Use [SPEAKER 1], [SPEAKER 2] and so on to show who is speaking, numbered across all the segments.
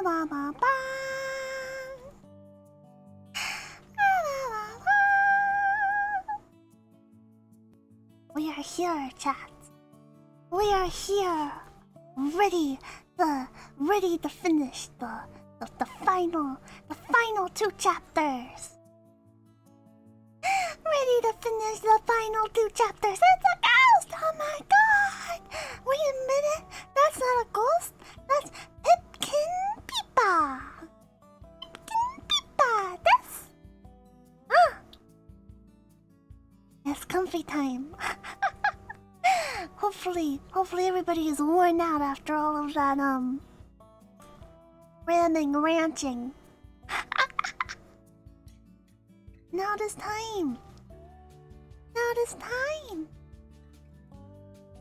[SPEAKER 1] We are here, chat. We are here, ready to finish the final 2 chapters. Ready to finish the final 2 chapters. It's a ghost! Oh my god! Wait a minute. That's not a ghost. That's Pipkin Pippa. Pipkin Pippa. This. It's comfy time. Hopefully everybody is worn out after all of that ranching. Now it is time.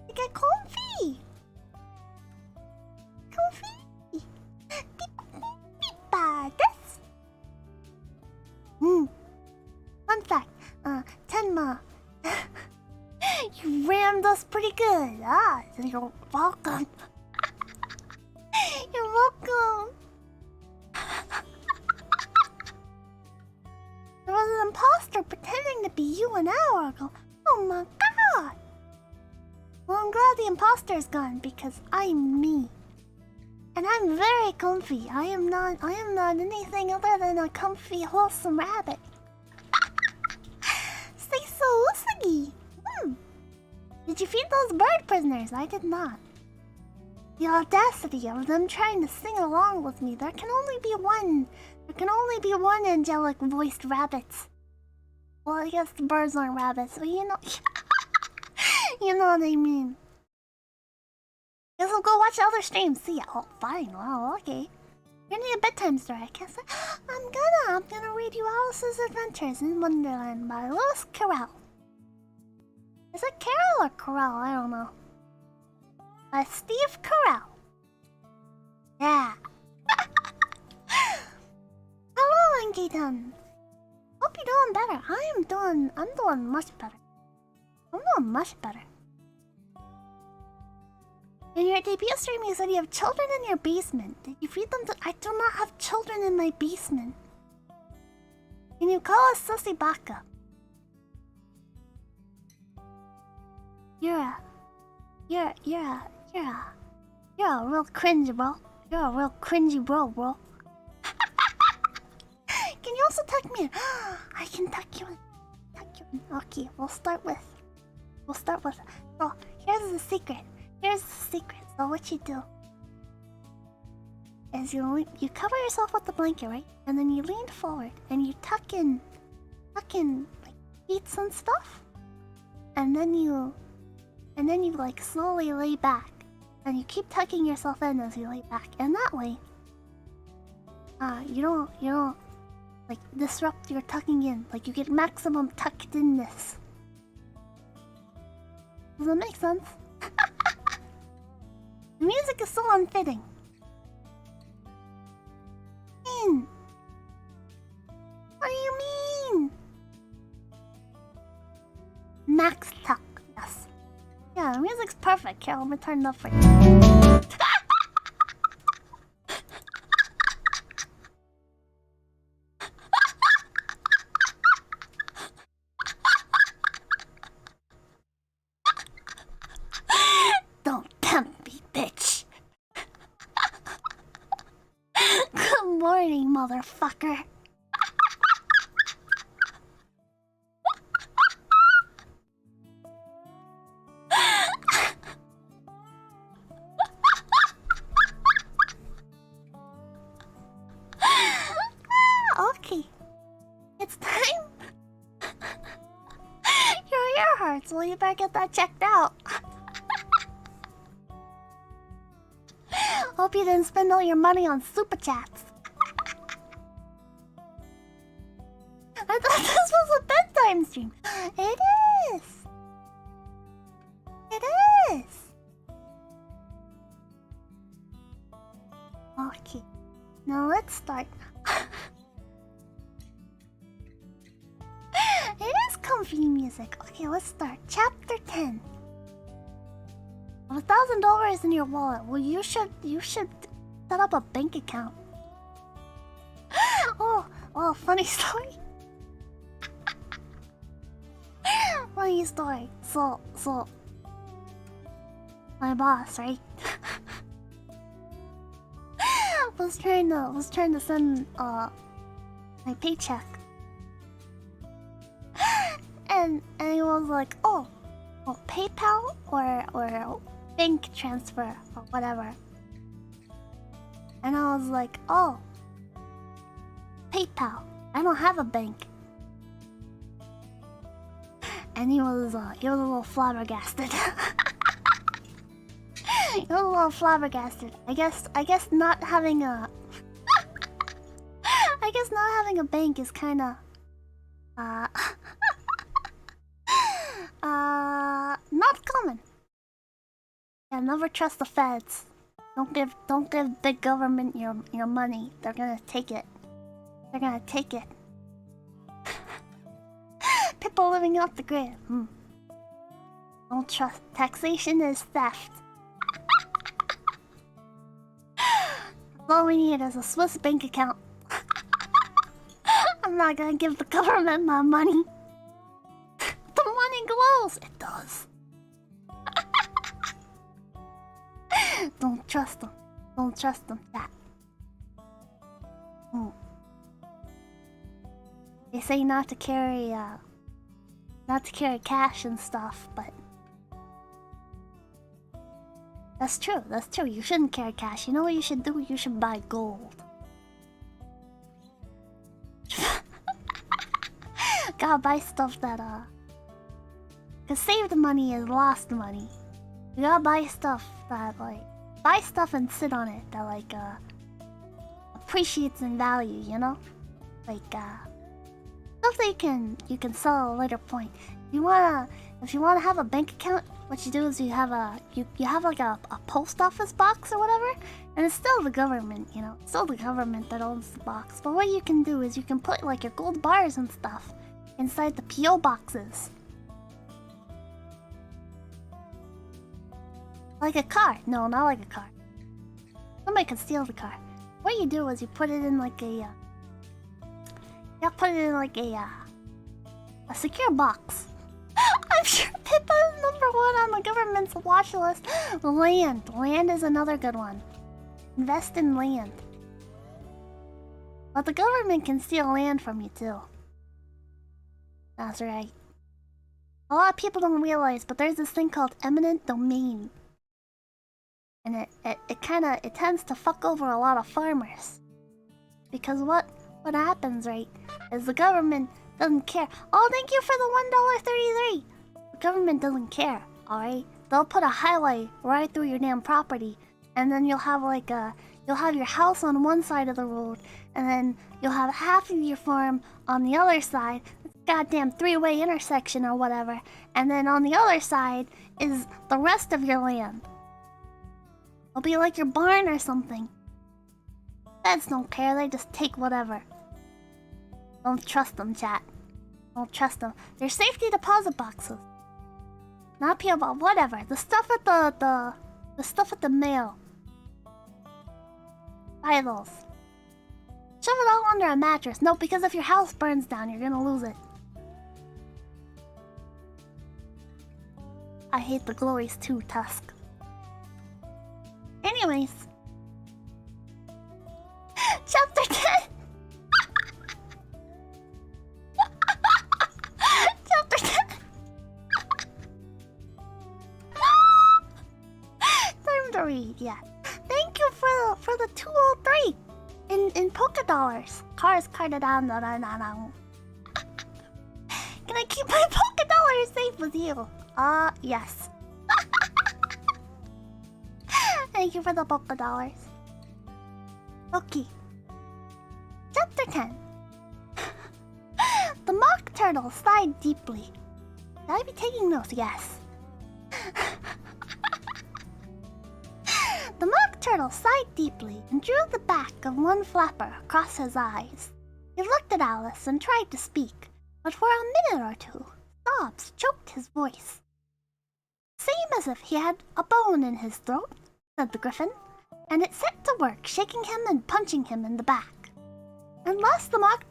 [SPEAKER 1] To get comfy. Pippa, this. Fun fact, Tenma. You rammed us pretty good. You're welcome. You're welcome. There was an imposter pretending to be you an hour ago. Oh my god. Well, I'm glad the imposter's gone because I'm me. And I'm very comfy. I am not anything other than a comfy, wholesome rabbit. 𝚘𝚘𝚕𝚔. Did you feed those bird prisoners? I did not. The audacity of them trying to sing along with me. There can only be one angelic voiced rabbits. Well, I guess the birds aren't rabbits, but you know you know what I mean. Guess I'll go watch other streams. See ya. Oh, fine. Wow, okay. You're gonna need a bedtime story. I can't say. I'm gonna read you Alice's Adventures in Wonderland by Lewis Carroll. Is it Carroll or Carell? I don't know. By Steve Carell. Yeah. Hello, 𝚗𝚘𝚗. Hope you're doing better. I'm doing much better. In your debut stream, you said you have children in your basement. Did you feed them to... I do not have children in my basement. Can you call us 𝚘𝚕𝚕𝚔? You're a real cringe, bro. You're a real cringy bro. Can you also tuck me in? I can tuck you in. Okay, we'll start with. Oh, here's the secret. So what you do is you cover yourself with the blanket, right? And then you lean forward and you tuck in like sheets and stuff. And then you like slowly lay back. And you keep tucking yourself in as you lay back. And that way, you don't like disrupt your tucking in. Like you get maximum tucked inness. Does that make sense? The music is so unfitting. What do you mean? Max tuck, yes. Yeah, the music's perfect. Here, let me turn it up for you. Don't tempt me, bitch. Good morning, motherfucker. Okay, it's time. Your ear hurts. Well, you better get that checked out. Hope you didn't spend all your money on super chats. I thought this was a bedtime stream. It is. Okay, now let's start. It is comfy music. Okay, let's start. Chapter 10. $1,000 in your wallet. Well, you should set up a bank account. Oh, funny story. Funny story. So, my boss, right? was trying to send my paycheck, and he was like, oh, PayPal or bank transfer or whatever. And I was like, oh, PayPal. I don't have a bank. And he was a little flabbergasted. He was a little flabbergasted. I guess not having a bank is kind of not common. Yeah, never trust the feds. Don't give big government your money. They're gonna take it. They're gonna take it. People living off the grid. Don't trust. Taxation is theft. All we need is a Swiss bank account. I'm not gonna give the government my money. The money glows. It does. Don't trust them. Don't trust them. That. They say not to carry cash and stuff, but that's true. That's true. You shouldn't carry cash. You know what you should do? You should buy gold. Gotta buy stuff that cause saved money is lost money. You gotta buy stuff that buy stuff and sit on it that appreciates in value, you know? Stuff that you can sell at a later point. If you wanna have a bank account, what you do is you have a post office box or whatever, and it's still the government, you know? It's still the government that owns the box. But what you can do is you can put your gold bars and stuff inside the PO boxes. Like a car. No, not like a car. Somebody could steal the car. What you do is you put it in a secure box. I'm sure Pippa is #1 on the government's watch list. Land. Land is another good one. Invest in land. But the government can steal land from you too. That's right. A lot of people don't realize, but there's this thing called eminent domain. And it tends to fuck over a lot of farmers. Because what happens, right, is the government doesn't care. Oh, thank you for the $1.33. The government doesn't care, alright? They'll put a highway right through your damn property, and then you'll have you'll have your house on one side of the road, and then you'll have half of your farm on the other side. It's a goddamn three-way intersection or whatever. And then on the other side is the rest of your land. It'll be like your barn or something. Feds don't care, they just take whatever. Don't trust them, chat. Don't trust them. They're safety deposit boxes. Not PO box, whatever. The stuff at the stuff at the mail. Buy those. Shove it all under a mattress. No, because if your house burns down, you're gonna lose it. I hate the glories too, Tusk. Anyways. Chapter 10! Chapter 10! Time to read, yeah. Thank you for the 203 in polka dollars. Cars carded on. Can I keep my polka dollars safe with you? Yes. Thank you for the polka dollars. Okay. Chapter 10. The mock turtle sighed deeply. Should I be taking notes? Yes. The mock turtle sighed deeply and drew the back of one flapper across his eyes. He looked at Alice and tried to speak, but for a minute or two, sobs choked his voice. Same as if he had a bone in his throat, said the griffin, and it set to work shaking him and punching him in the back. At last the Mock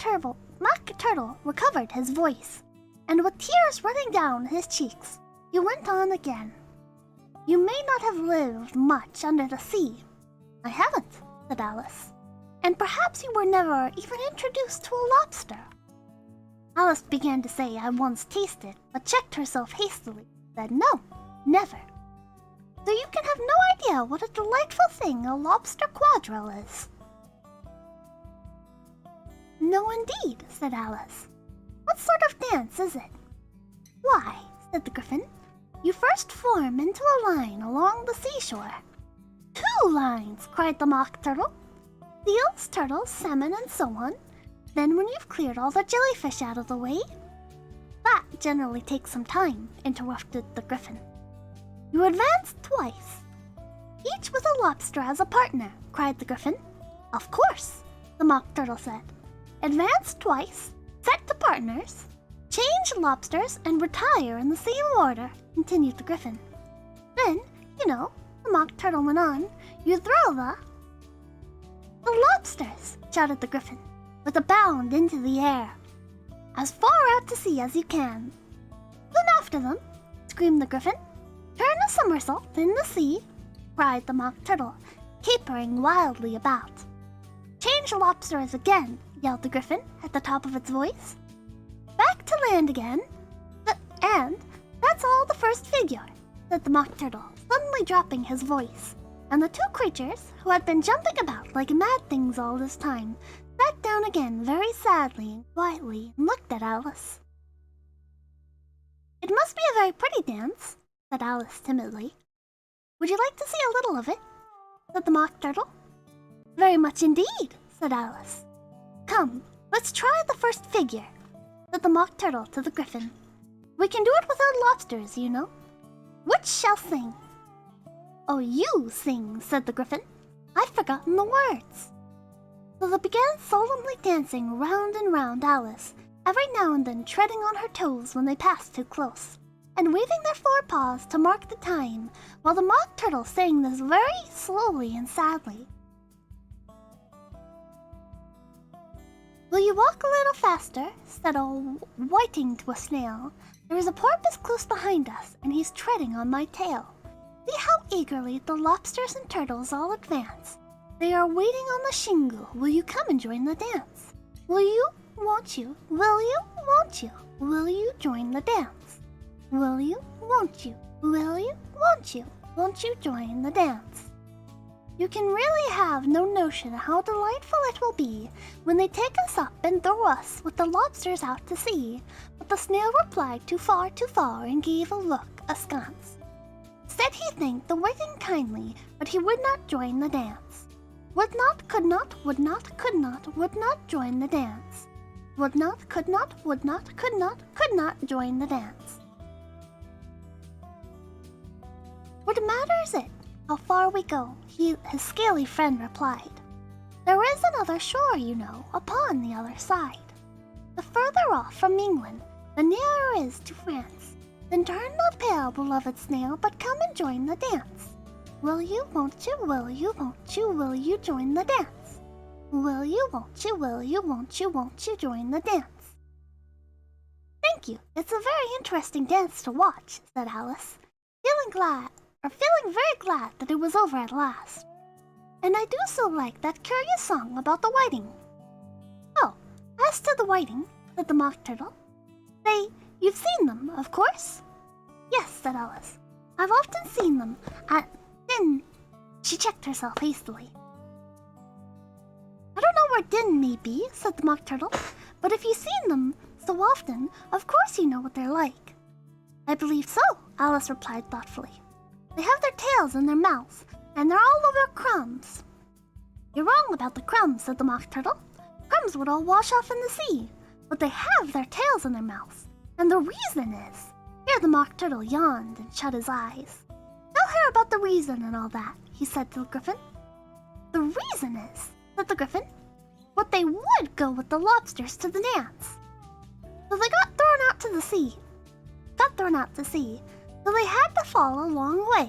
[SPEAKER 1] Turtle recovered his voice, and with tears running down his cheeks, he went on again. You may not have lived much under the sea. I haven't, said Alice. And perhaps you were never even introduced to a lobster. Alice began to say I once tasted, but checked herself hastily, said no, never. So you can have no idea what a delightful thing a lobster quadrille is. No indeed, said Alice. What sort of dance is it? Why, said the Gryphon, you first form into a line along the seashore. 2 lines, cried the Mock Turtle. Seals, turtles, salmon, and so on. Then when you've cleared all the jellyfish out of the way... That generally takes some time, interrupted the Gryphon. You advance twice. Each with a lobster as a partner, cried the Gryphon. Of course, the Mock Turtle said. Advance twice, set to partners, change lobsters, and retire in the same order, continued the Gryphon. Then, you know, the Mock Turtle went on, you throw the lobsters, shouted the Gryphon, with a bound into the air. As far out to sea as you can. Swim after them, screamed the Gryphon. Turn a somersault in the sea, cried the Mock Turtle, capering wildly about. Change lobsters again, yelled the Gryphon at the top of its voice. Back to land again. And that's all the first figure, said the Mock Turtle, suddenly dropping his voice. And the 2 creatures, who had been jumping about like mad things all this time, sat down again very sadly and quietly and looked at Alice. It must be a very pretty dance, said Alice timidly. Would you like to see a little of it? Said the Mock Turtle. Very much indeed, said Alice. Come, let's try the first figure, said the Mock Turtle to the Gryphon. We can do it without lobsters, you know. Which shall sing? Oh, you sing, said the Gryphon. I've forgotten the words. So they began solemnly dancing round and round Alice, every now and then treading on her toes when they passed too close, and waving their forepaws to mark the time, while the Mock Turtle sang this very slowly and sadly. Will you walk a little faster? Said a whiting to a snail. There is a porpoise close behind us, and he's treading on my tail. See how eagerly the lobsters and turtles all advance. They are waiting on the shingle. Will you come and join the dance? Will you? Won't you? Will you? Won't you? Will you join the dance? Will you? Won't you? Will you? Won't you? Won't you join the dance? You can really have no notion how delightful it will be when they take us up and throw us with the lobsters out to sea. But the snail replied too far, and gave a look askance. Said he thanked the whiting kindly, but he would not join the dance. Would not, could not, would not, could not join the dance. Would not, could not, would not, could not join the dance. What matter is it how far we go? His scaly friend replied. There is another shore, you know, upon the other side. The further off from England, the nearer is to France. Then turn not pale, beloved snail, but come and join the dance. Will you, won't you, will you, won't you, will you join the dance? Will you, won't you, will you, won't you join the dance? Thank you, it's a very interesting dance to watch, said Alice, feeling very glad that it was over at last. And I do so like that curious song about the whiting. Oh, as to the whiting, said the Mock Turtle, you've seen them, of course? Yes, said Alice. I've often seen them Din. She checked herself hastily. I don't know where Din may be, said the Mock Turtle, but if you've seen them so often, of course you know what they're like. I believe so, Alice replied thoughtfully. They have their tails in their mouths, and they're all over crumbs. You're wrong about the crumbs, said the Mock Turtle. Crumbs would all wash off in the sea, but they have their tails in their mouths. And the reason is... Here the Mock Turtle yawned and shut his eyes. Tell her about the reason and all that, he said to the Gryphon. The reason is, said the Gryphon, what they would go with the lobsters to the dance. So they got thrown out to sea, so they had to fall a long way.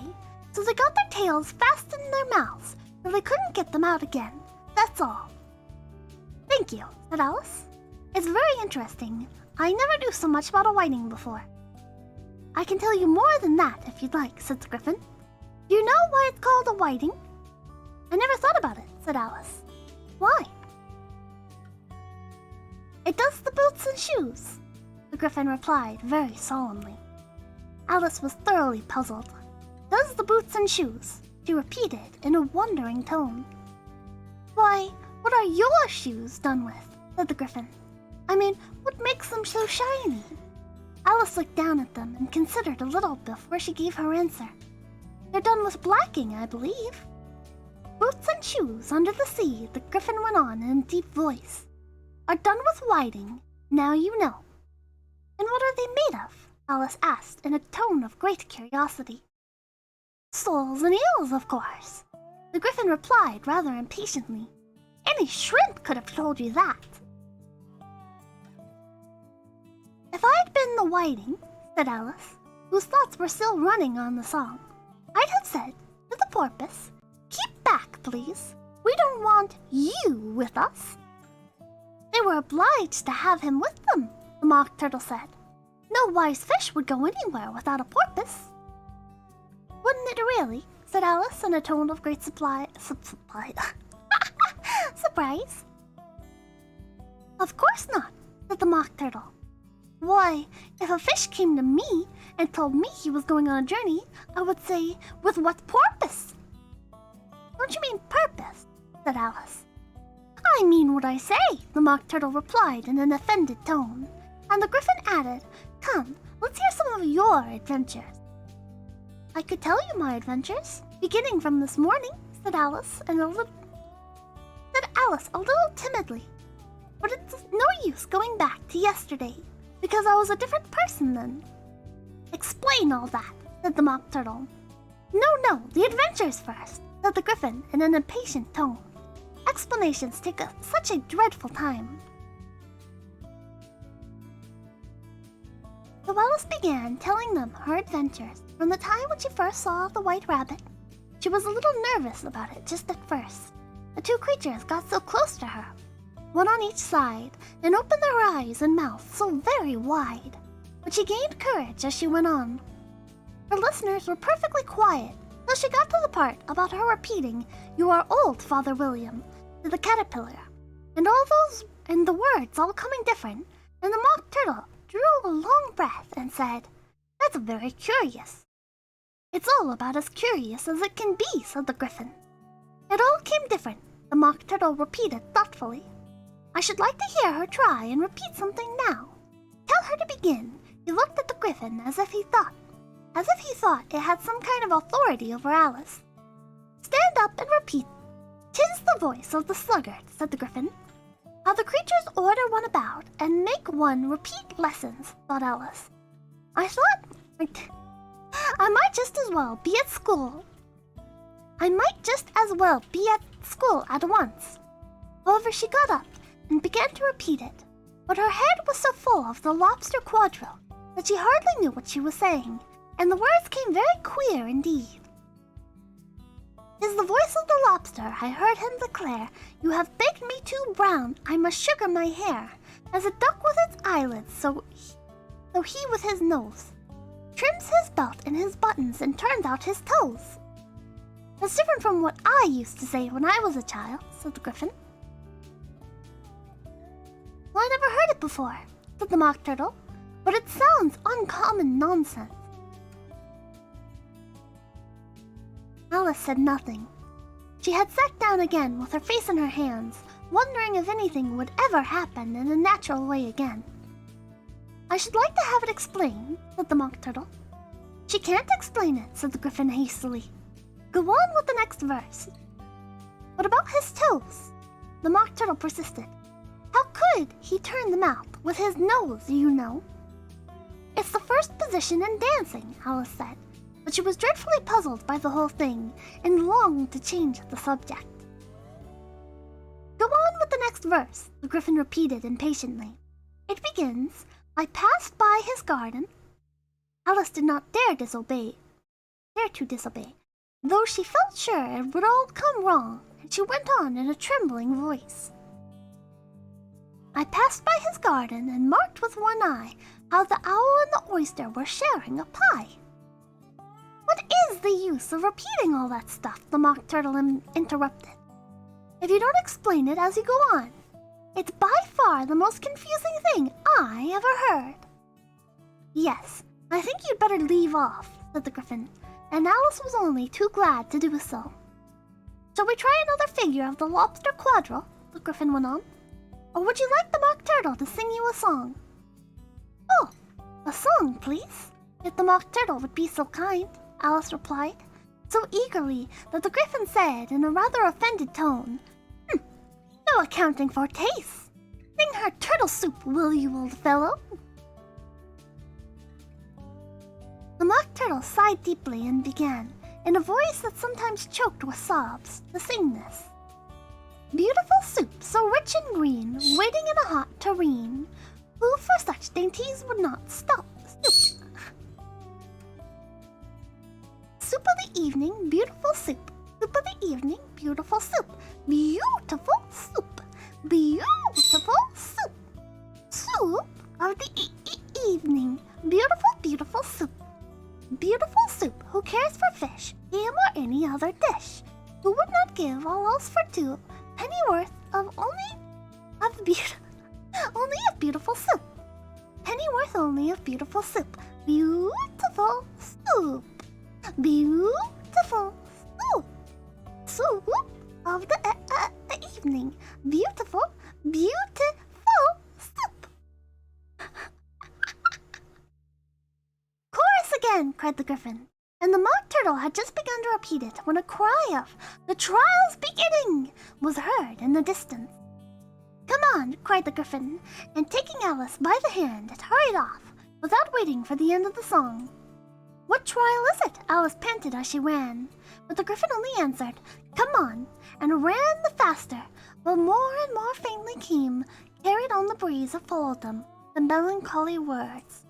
[SPEAKER 1] So they got their tails fastened in their mouths, so they couldn't get them out again. That's all. Thank you, said Alice. It's very interesting. I never knew so much about a whiting before. I can tell you more than that if you'd like, said the Griffin. Do you know why it's called a whiting? I never thought about it, said Alice. Why? It does the boots and shoes, the Griffin replied very solemnly. Alice was thoroughly puzzled. Does the boots and shoes? She repeated in a wondering tone. Why, what are your shoes done with? Said the Griffin. I mean, what makes them so shiny? Alice looked down at them and considered a little before she gave her answer. They're done with blacking, I believe. Boots and shoes under the sea, the Griffin went on in a deep voice, are done with whiting, now you know. And what are they made of? Alice asked in a tone of great curiosity. Soles and eels, of course. The Griffin replied rather impatiently. Any shrimp could have told you that. If I'd been the whiting, said Alice, whose thoughts were still running on the song, I'd have said to the porpoise, keep back, please. We don't want you with us. They were obliged to have him with them, the Mock Turtle said. No wise fish would go anywhere without a porpoise. Wouldn't it really? Said Alice in a tone of great surprise. Of course not, said the Mock Turtle. Why, if a fish came to me and told me he was going on a journey, I would say, with what purpose? Don't you mean purpose? Said Alice. I mean what I say, the Mock Turtle replied in an offended tone. And the Griffin added, come, let's hear some of your adventures. I could tell you my adventures, beginning from this morning, said Alice a little timidly. But it's no use going back to yesterday, because I was a different person then. Explain all that, said the Mock Turtle. No, the adventures first, said the Griffin in an impatient tone. Explanations take such a dreadful time. So Alice began telling them her adventures from the time when she first saw the White Rabbit. She was a little nervous about it just at first. The two creatures got so close to her, one on each side, and opened their eyes and mouths so very wide. But she gained courage as she went on. Her listeners were perfectly quiet till she got to the part about her repeating, "You are old, Father William," to the caterpillar, and the words all coming different, and the Mock Turtle drew a long breath and said, "That's very curious." "It's all about as curious as it can be," said the Griffin. "It all came different," the Mock Turtle repeated thoughtfully. "I should like to hear her try and repeat something now. Tell her to begin." He looked at the Griffin as if he thought it had some kind of authority over Alice. "Stand up and repeat. 'Tis the voice of the sluggard," said the Griffin. "How the creatures order one about and make one repeat lessons," thought Alice. I might just as well be at school at once." However, she got up and began to repeat it, but her head was so full of the lobster quadrille that she hardly knew what she was saying, and the words came very queer indeed. "'Tis the voice of the lobster, I heard him declare, you have baked me too brown, I must sugar my hair, as a duck with its eyelids, so he with his nose trims his belt and his buttons and turns out his toes." "That's different from what I used to say when I was a child," said the Griffin. "Well, I never heard it before," said the Mock Turtle, "but it sounds uncommon nonsense." Alice said nothing. She had sat down again with her face in her hands, wondering if anything would ever happen in a natural way again. "I should like to have it explained," said the Mock Turtle. "She can't explain it," said the Griffin hastily. "Go on with the next verse." "What about his toes?" The Mock Turtle persisted. "How could he turn them out with his nose, you know?" "It's the first position in dancing," Alice said, but she was dreadfully puzzled by the whole thing and longed to change the subject. "Go on with the next verse," the Griffin repeated impatiently. "It begins, 'I passed by his garden.'" Alice did not dare to disobey, though she felt sure it would all come wrong, and she went on in a trembling voice. I passed by his garden and marked with one eye how the owl and the oyster were sharing a pie. What is the use of repeating all that stuff? The Mock Turtle interrupted. If you don't explain it as you go on, it's by far the most confusing thing I ever heard. Yes, I think you'd better leave off, said the Griffin, and Alice was only too glad to do so. Shall we try another figure of the lobster quadrille? The Griffin went on. Or would you like the Mock Turtle to sing you a song? Oh, a song, please, if the Mock Turtle would be so kind, Alice replied, so eagerly that the Griffin said in a rather offended tone, No accounting for tastes. Sing her turtle soup, will you, old fellow? The Mock Turtle sighed deeply and began, in a voice that sometimes choked with sobs, to sing this. Beautiful soup, so rich and green, waiting in a hot tureen. Who for such dainties would not stop? Soup. Soup of the evening, beautiful soup. Soup of the evening, beautiful soup. Beautiful soup. Beautiful soup. Soup of the evening, beautiful, beautiful soup. Beautiful soup, who cares for fish, ham, or any other dish? Who would not give all else for two pennyworth of beautiful soup? Pennyworth only of beautiful soup. Beautiful soup. Beautiful soup. Soup of the evening. Beautiful, beautiful soup. Chorus again, cried the Griffin. And the Mock Turtle had just begun to repeat it when a cry of, "The trial's beginning!" was heard in the distance. Come on, cried the Griffin, and taking Alice by the hand, it hurried off, without waiting for the end of the song. What trial is it? Alice panted as she ran, but the Griffin only answered, Come on, and ran the faster, while more and more faintly came, carried on the breeze that followed them, the melancholy words.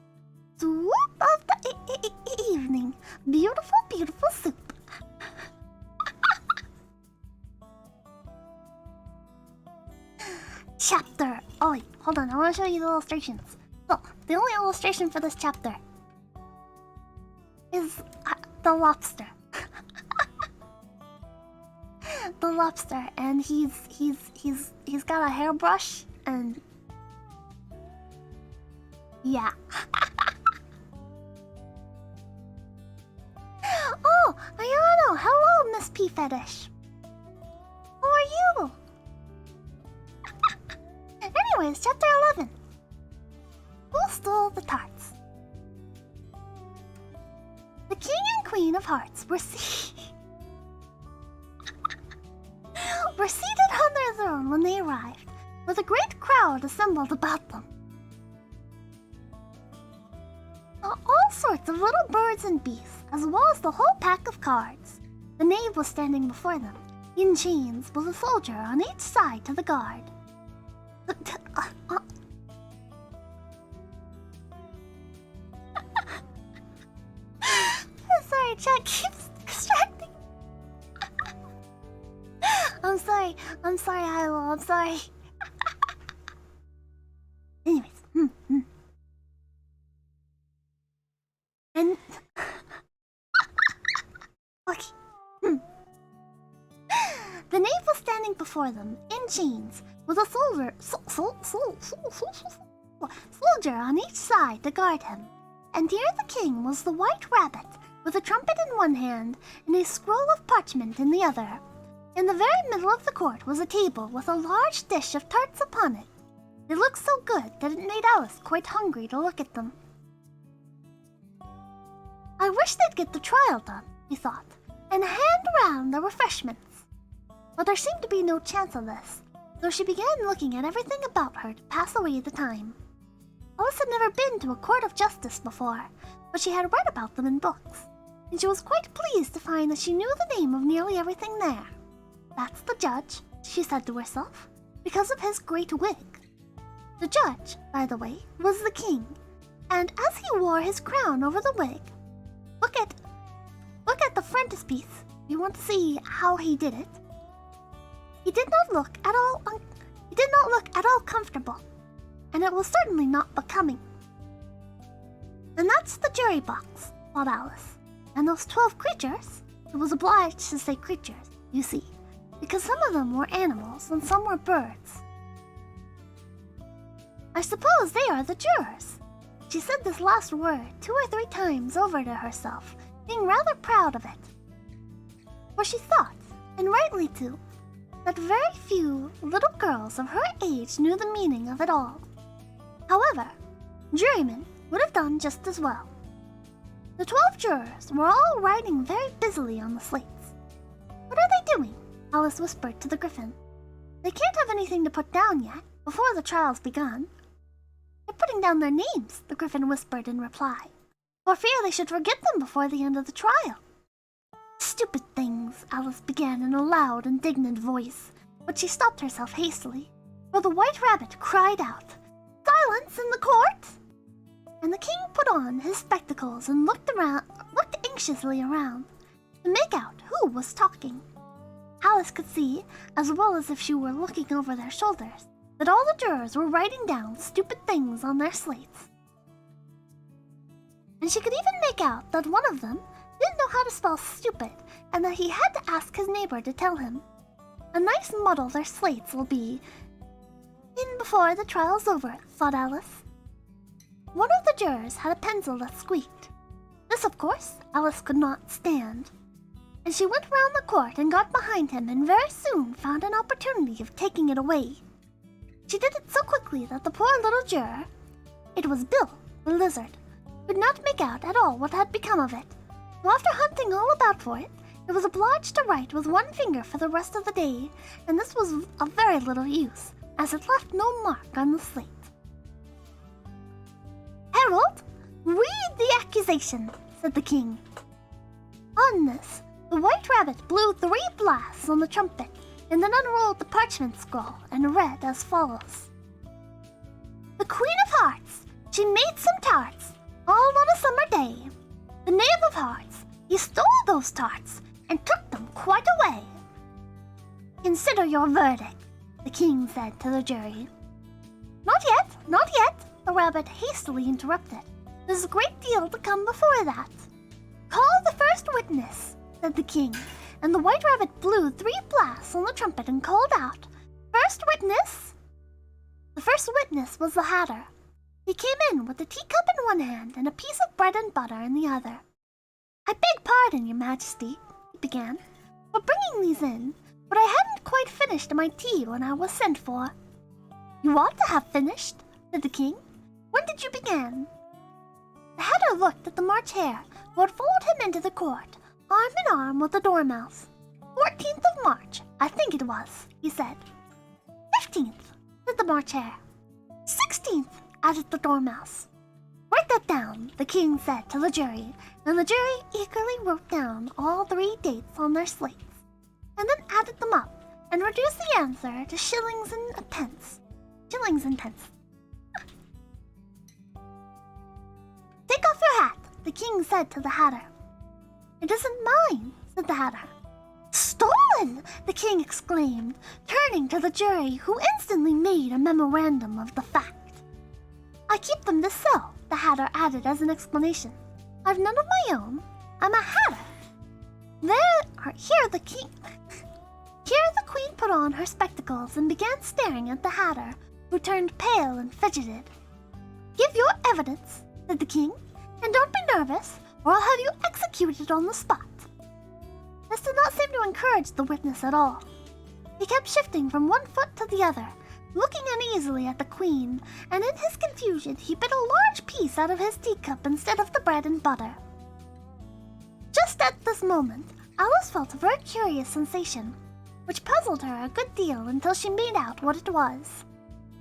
[SPEAKER 1] Soup of the evening, beautiful, beautiful soup. Chapter. Oh wait, hold on, I want to show you the illustrations. So, the only illustration for this chapter is the lobster. The lobster, and he's got a hairbrush, and yeah. Oh, Ayano, hello, Miss P Fetish. How are you? Anyways, chapter 11. Who stole the tarts? The King and Queen of Hearts were seated on their throne when they arrived, with a great crowd assembled about them. All sorts of little birds and beasts, as well as the whole pack of cards. The knave was standing before them, in chains, with a soldier on each side to the guard. Sorry, chat keeps distracting. I'm sorry, Hilo, I'm sorry. Anyways, And okay. The knave was standing before them, in chains, with a soldier on each side to guard him. And near the king was the white rabbit, with a trumpet in one hand and a scroll of parchment in the other. In the very middle of the court was a table with a large dish of tarts upon it. They looked so good that it made Alice quite hungry to look at them. I wish they'd get the trial done, he thought, and hand round the refreshments. But there seemed to be no chance of this, so she began looking at everything about her to pass away the time. Alice had never been to a court of justice before, but she had read about them in books, and she was quite pleased to find that she knew the name of nearly everything there. That's the judge, she said to herself, because of his great wig. The judge, by the way, was the king, and as he wore his crown over the wig, look at the frontispiece if you want to see how he did it. He did not look at all comfortable. and it was certainly not becoming. And that's the jury box, thought Alice. And those 12 creatures, it was obliged to say creatures, you see, because some of them were animals and some were birds. I suppose they are the jurors. She said this last word 2 or 3 times over to herself, being rather proud of it. For she thought, and rightly too, that very few little girls of her age knew the meaning of it all. However, jurymen would have done just as well. The 12 jurors were all writing very busily on the slates. What are they doing? Alice whispered to the Griffin. They can't have anything to put down yet, before the trial's begun. They're putting down their names, the Griffin whispered in reply, for fear they should forget them before the end of the trial. Stupid things, Alice began in a loud, indignant voice, but she stopped herself hastily, for the White Rabbit cried out, "Silence in the court!" And the king put on his spectacles and looked anxiously around to make out who was talking. Alice could see, as well as if she were looking over their shoulders, that all the jurors were writing down stupid things on their slates. And she could even make out that one of them didn't know how to spell stupid, and that he had to ask his neighbor to tell him. A nice muddle their slates will be in before the trial's over, thought Alice. One of the jurors had a pencil that squeaked. This, of course, Alice could not stand, and she went round the court and got behind him and very soon found an opportunity of taking it away. She did it so quickly that the poor little juror, it was Bill, the lizard, could not make out at all what had become of it. So after hunting all about for it, it was obliged to write with one finger for the rest of the day, and this was of very little use, as it left no mark on the slate. "Herald, read the accusation," said the king. On this, the White Rabbit blew 3 blasts on the trumpet, and then unrolled the parchment scroll and read as follows. "The Queen of Hearts, she made some tarts, all on a summer day. The Knave of Hearts, he stole those tarts, and took them quite away." "Consider your verdict," the king said to the jury. "Not yet, not yet," the rabbit hastily interrupted. "There's a great deal to come before that." "Call the first witness," said the king, and the White Rabbit blew 3 blasts on the trumpet and called out, "First witness!" The first witness was the Hatter. He came in with a teacup in one hand and a piece of bread and butter in the other. "I beg pardon, your majesty," he began, "for bringing these in, but I hadn't quite finished my tea when I was sent for." "You ought to have finished," said the king. "When did you begin?" The Hatter looked at the March Hare, who had followed him into the court, arm in arm with the Dormouse. 14th of March, I think it was," he said. 15th, said the March Hare. 16th, added the Dormouse. "Write that down," the king said to the jury, and the jury eagerly wrote down all 3 dates on their slates, and then added them up and reduced the answer to shillings and pence. Shillings and pence. "Take off your hat," the king said to the Hatter. "It isn't mine," said the Hatter. "Stolen!" the king exclaimed, turning to the jury, who instantly made a memorandum of the fact. "I keep them to sell," the Hatter added as an explanation. "I've none of my own. I'm a Hatter." Here the queen put on her spectacles and began staring at the Hatter, who turned pale and fidgeted. "Give your evidence," said the king, "and don't be nervous, or I'll have you executed on the spot." This did not seem to encourage the witness at all. He kept shifting from one foot to the other, looking uneasily at the queen, and in his confusion he bit a large piece out of his teacup instead of the bread and butter. Just at this moment, Alice felt a very curious sensation, which puzzled her a good deal until she made out what it was.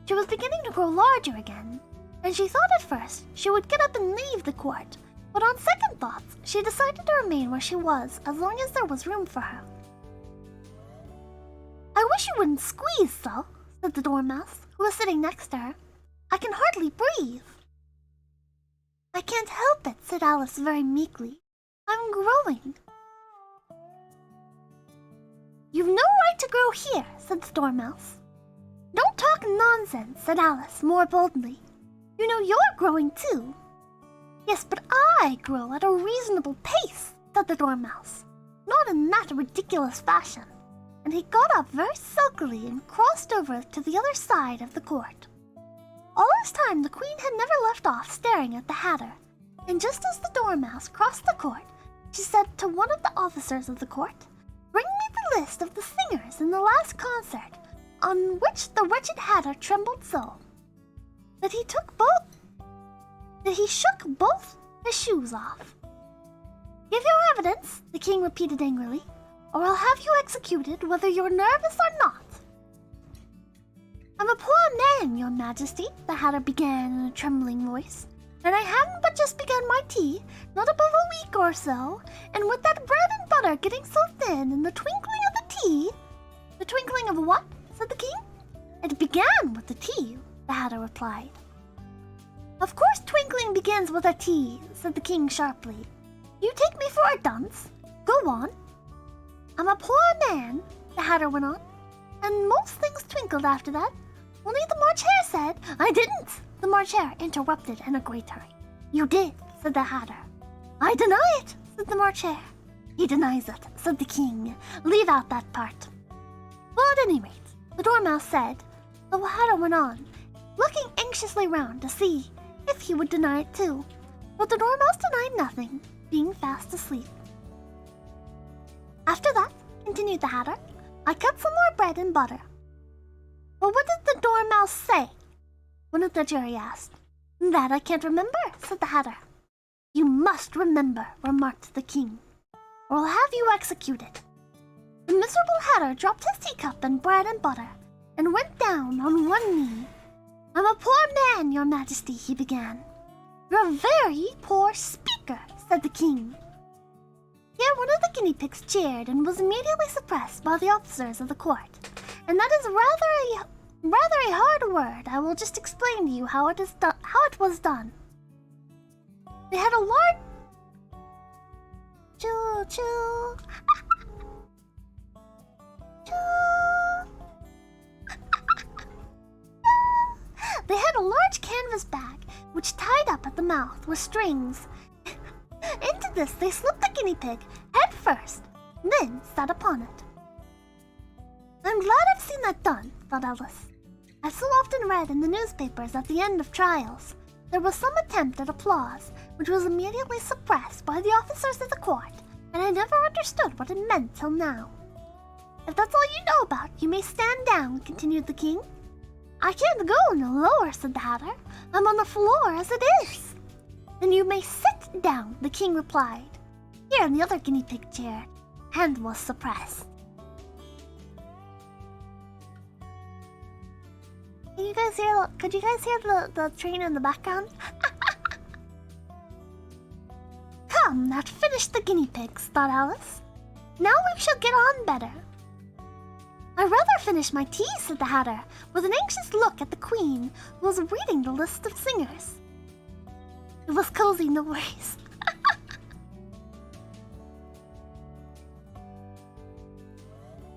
[SPEAKER 1] She was beginning to grow larger again, and she thought at first she would get up and leave the court, but on second thoughts she decided to remain where she was as long as there was room for her. "I wish you wouldn't squeeze so," said the Dormouse, who was sitting next to her. "I can hardly breathe." "I can't help it," said Alice very meekly. "I'm growing." "You've no right to grow here," said the Dormouse. "Don't talk nonsense, said Alice more boldly. You know you're growing too. Yes, but I grow at a reasonable pace, said the Dormouse. Not in that ridiculous fashion. And he got up very sulkily and crossed over to the other side of the court. All this time the Queen had never left off staring at the Hatter, and just as the Dormouse crossed the court, she said to one of the officers of the court, Bring me the list of the singers in the last concert, on which the wretched Hatter trembled so, that he shook both his shoes off. Give your evidence, the King repeated angrily, or I'll have you executed whether you're nervous or not. I'm a poor man, your majesty, the Hatter began in a trembling voice, and I haven't but just begun my tea, not above a week or so, and with that bread and butter getting so thin, and the twinkling of the tea— The twinkling of what? Said the King. It began with the tea, the Hatter replied. Of course twinkling begins with a tea, said the King sharply. You take me for a dunce. Go on. I'm a poor man, the Hatter went on, and most things twinkled after that. Only the March Hare said— I didn't, the March Hare interrupted in a great hurry. You did, said the Hatter. I deny it, said the March Hare. He denies it, said the King. Leave out that part. Well, at any rate, the Dormouse said, the Hatter went on, looking anxiously round to see if he would deny it too. But the Dormouse denied nothing, being fast asleep. After that, continued the Hatter, I cut some more bread and butter. But what did the Dormouse say? One of the jury asked. That I can't remember, said the Hatter. You must remember, remarked the King, or I'll have you executed. The miserable Hatter dropped his teacup and bread and butter, and went down on one knee. I'm a poor man, your majesty, he began. You're a very poor speaker, said the King. Here one of the guinea pigs cheered and was immediately suppressed by the officers of the court. And that is rather a hard word. I will just explain to you how it was done. They had a large choo choo. They had a large canvas bag, which tied up at the mouth with strings. Into this they slipped the guinea pig head first, then sat upon it. I'm glad I've seen that done, thought Alice. I've so often read in the newspapers at the end of trials, there was some attempt at applause, which was immediately suppressed by the officers of the court, and I never understood what it meant till now. If that's all you know about, you may stand down, continued the King. I can't go no lower, said the Hatter. I'm on the floor as it is. Then you may sit down, the King replied. Here the other guinea pig cheered, and was suppressed. Could you guys hear the train in the background? Come, that finished the guinea pigs, thought Alice. Now we shall get on better. I'd rather finish my tea, said the Hatter, with an anxious look at the Queen, who was reading the list of singers. It was cozy, no worries.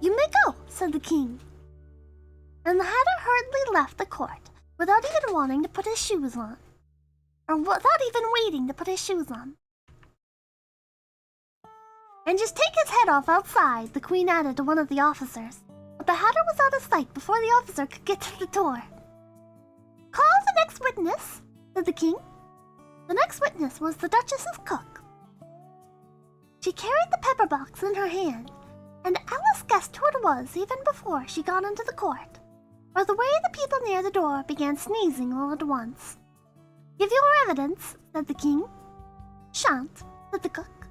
[SPEAKER 1] You may go, said the King. And the Hatter hurriedly left the court, without even wanting to put his shoes on. Or without even waiting to put his shoes on. And just take his head off outside, the Queen added to one of the officers. But the Hatter was out of sight before the officer could get to the door. Call the next witness, said the King. The next witness was the Duchess's cook. She carried the pepper box in her hand, and Alice guessed who it was even before she got into the court, by the way the people near the door began sneezing all at once. Give your evidence, said the King. Shan't, said the cook.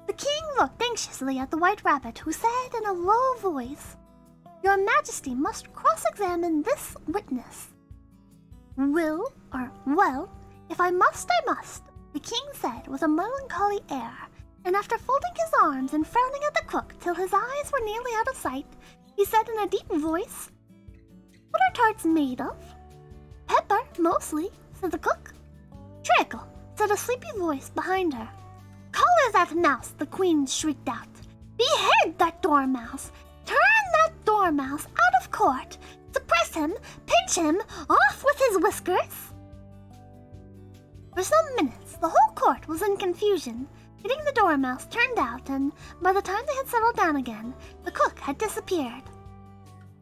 [SPEAKER 1] The King looked anxiously at the White Rabbit, who said in a low voice, Your Majesty must cross-examine this witness. Well, if I must, I must, the King said with a melancholy air, and after folding his arms and frowning at the cook till his eyes were nearly out of sight, he said in a deep voice, What are tarts made of? Pepper, mostly, said the cook. Treacle, said a sleepy voice behind her. Collar that mouse, the Queen shrieked out. Behead that dormouse! Turn that dormouse out of court! Suppress kiss him, pinch him, off with his whiskers. For some minutes, the whole court was in confusion. Getting the Dormouse turned out, and by the time they had settled down again, the cook had disappeared.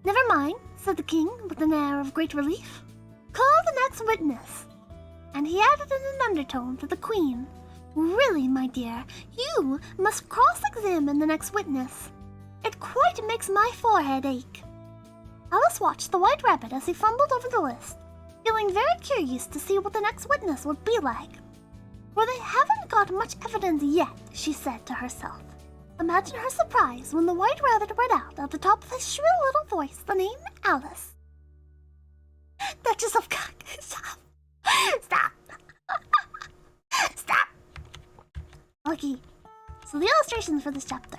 [SPEAKER 1] Never mind, said the king with an air of great relief. Call the next witness. And he added in an undertone to the queen, Really, my dear, you must cross-examine the next witness. It quite makes my forehead ache. Alice watched the White Rabbit as he fumbled over the list, feeling very curious to see what the next witness would be like. Well, they haven't got much evidence yet, she said to herself. Imagine her surprise when the White Rabbit read out at the top of his shrill little voice the name Alice. Duchess of Stop! Stop! Stop! Okay, so the illustrations for this chapter.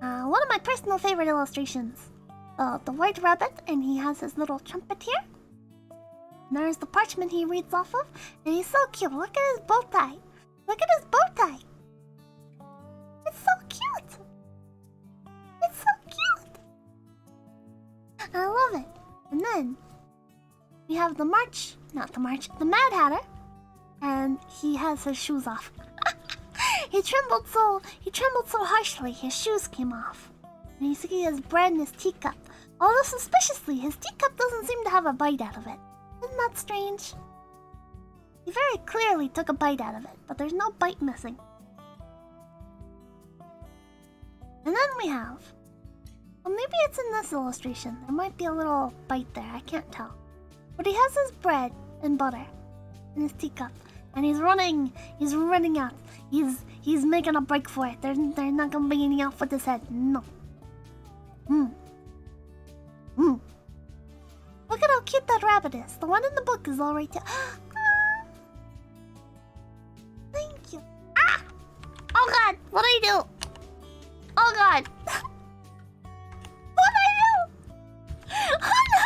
[SPEAKER 1] One of my personal favorite illustrations. The White Rabbit, and he has his little trumpet here. And there's the parchment he reads off of, and he's so cute. Look at his bow tie. Look at his bow tie. It's so cute. It's so cute. I love it. And then we have the Mad Hatter, and he has his shoes off. He trembled so harshly his shoes came off. And you see his bread in his teacup. Although suspiciously, his teacup doesn't seem to have a bite out of it. Isn't that strange? He very clearly took a bite out of it, but there's no bite missing. And then we have... Well, maybe it's in this illustration. There might be a little bite there, I can't tell. But he has his bread and butter in his teacup. And he's running out. He's making a break for it. There's not gonna be any off with his head. No. Look at how cute that rabbit is. The one in the book is all right there. Thank you. Ah! Oh god, what'd I do? Oh god. What'd I do? Oh no!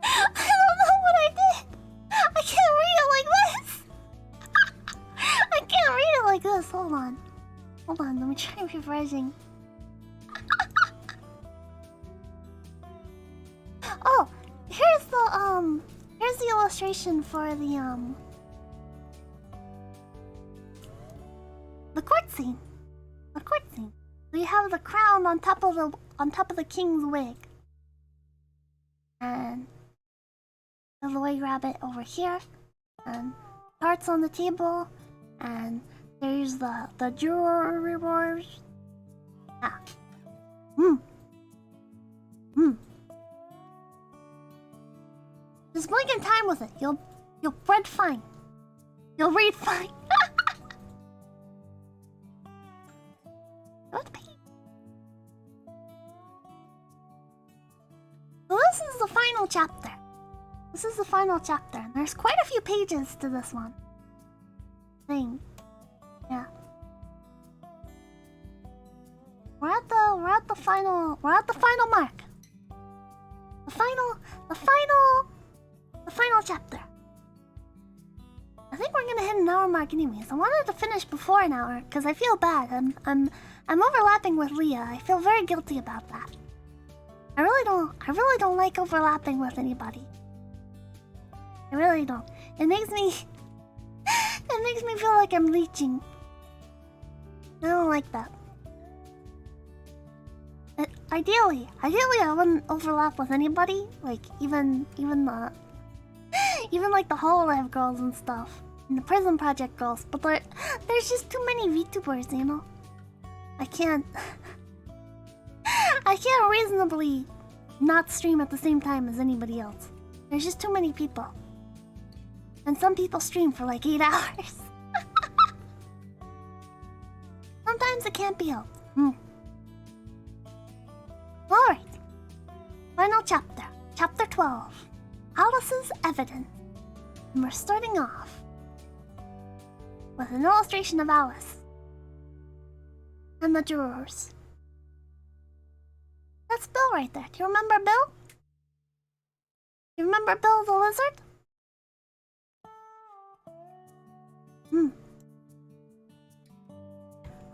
[SPEAKER 1] I don't know what I did. I can't read it like this. I can't read it like this. Hold on, let me try refreshing. Oh, here's the illustration for the court scene. The court scene. We have the crown on top of the king's wig. And there's the White Rabbit over here. And tarts on the table. And there's the jurors. Ah. Just blink in time with it. You'll read fine. You'll read fine. So this is the final chapter. This is the final chapter. And there's quite a few pages to this one. Yeah. We're at the final mark. The final chapter. I think we're gonna hit an hour mark anyways. I wanted to finish before an hour because I feel bad. I'm overlapping with Leah. I feel very guilty about that. I really don't like overlapping with anybody. I really don't. It makes me feel like I'm leeching. I don't like that. Ideally, I wouldn't overlap with anybody. Like even like the Hololive girls and stuff, and the Prison Project girls. But there's just too many VTubers, you know. I can't reasonably not stream at the same time as anybody else. There's just too many people, and some people stream for like 8 hours. Sometimes it can't be helped. Alright. Final chapter. Chapter 12. Alice's Evidence. And we're starting off with an illustration of Alice and the jurors. That's Bill right there. Do you remember Bill? You remember Bill the lizard?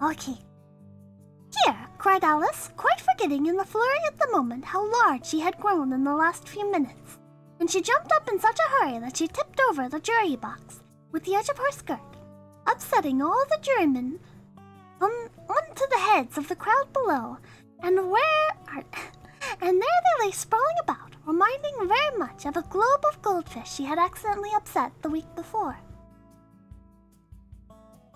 [SPEAKER 1] Okay. Here, cried Alice, quite forgetting in the flurry of the moment how large she had grown in the last few minutes. And she jumped up in such a hurry that she tipped over the jury box with the edge of her skirt, upsetting all the jurymen onto the heads of the crowd below, and there they lay sprawling about, reminding very much of a globe of goldfish she had accidentally upset the week before.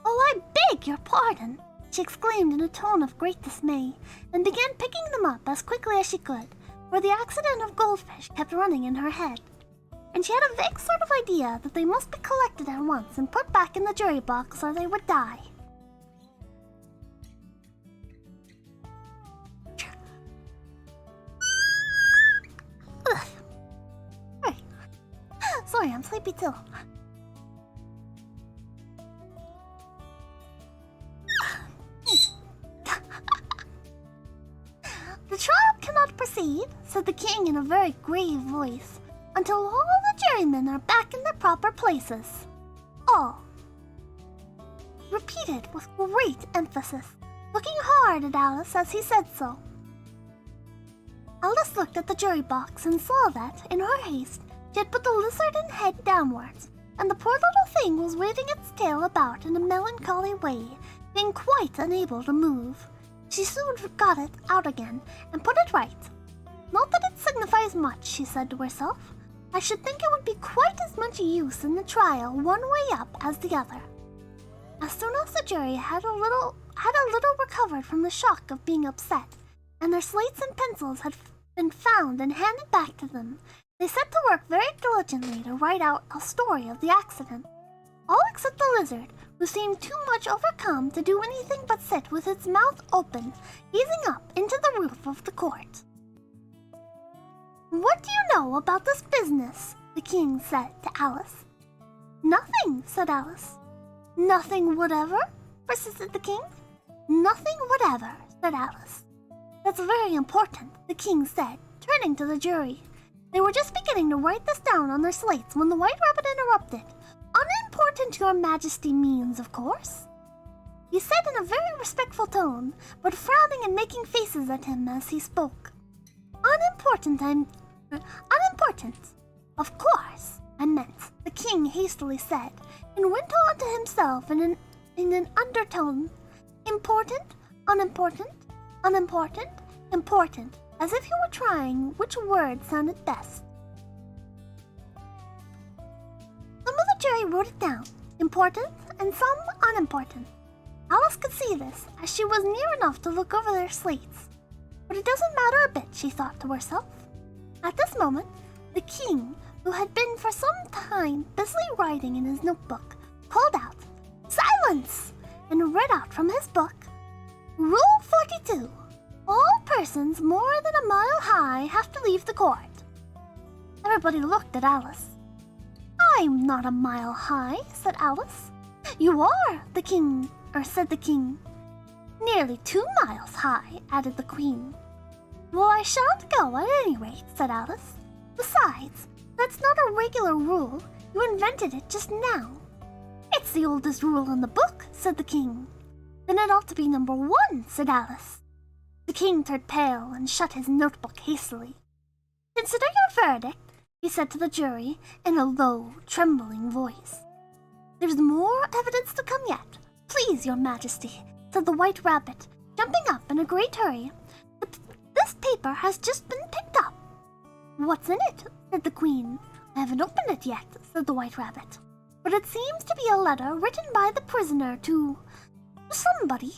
[SPEAKER 1] "Oh, I beg your pardon," she exclaimed in a tone of great dismay, and began picking them up as quickly as she could, for the accident of goldfish kept running in her head, and she had a vague sort of idea that they must be collected at once and put back in the jury box or they would die. Sorry, I'm sleepy too. "The trial cannot proceed," said the king in a very grave voice, "until all the jurymen are back in their proper places. All." Repeated with great emphasis, looking hard at Alice as he said so. Alice looked at the jury box and saw that, in her haste, she had put the lizard head downwards, and the poor little thing was waving its tail about in a melancholy way, being quite unable to move. She soon got it out again and put it right. "Not that it signifies much," she said to herself. "I should think it would be quite as much use in the trial one way up as the other." As soon as the jury had a little recovered from the shock of being upset, and their slates and pencils had been found and handed back to them, they set to work very diligently to write out a story of the accident. All except the lizard, who seemed too much overcome to do anything but sit with its mouth open, gazing up into the roof of the court. "What do you know about this business?" the king said to Alice. "Nothing," said Alice. "Nothing whatever?" persisted the king. "Nothing whatever," said Alice. "That's very important," the king said, turning to the jury. They were just beginning to write this down on their slates when the White Rabbit interrupted. "Unimportant, your majesty means, of course," he said in a very respectful tone, but frowning and making faces at him as he spoke. Unimportant, of course, I meant," the king hastily said, and went on to himself in an undertone. "Important, unimportant, unimportant, important, as if he were trying which word sounded best. Some of the jury wrote it down, important, and some unimportant. Alice could see this, as she was near enough to look over their slates. But it doesn't matter a bit, she thought to herself. At this moment, the king, who had been for some time busily writing in his notebook, called out, "Silence!" and read out from his book, "Rule 42. All persons more than a mile high have to leave the court." Everybody looked at Alice. "I'm not a mile high," said Alice. "You are," said the king. "Nearly 2 miles high," added the queen. "Well, I shan't go at any rate," said Alice. "Besides, that's not a regular rule. You invented it just now." "It's the oldest rule in the book," said the king. "Then it ought to be number 1, said Alice. The king turned pale and shut his notebook hastily. "Consider your verdict," he said to the jury in a low, trembling voice. "There's more evidence to come yet. Please, your majesty," said the White Rabbit, jumping up in a great hurry. "This paper has just been picked up." "What's in it?" said the queen. "I haven't opened it yet," said the White Rabbit. "But it seems to be a letter written by the prisoner to somebody."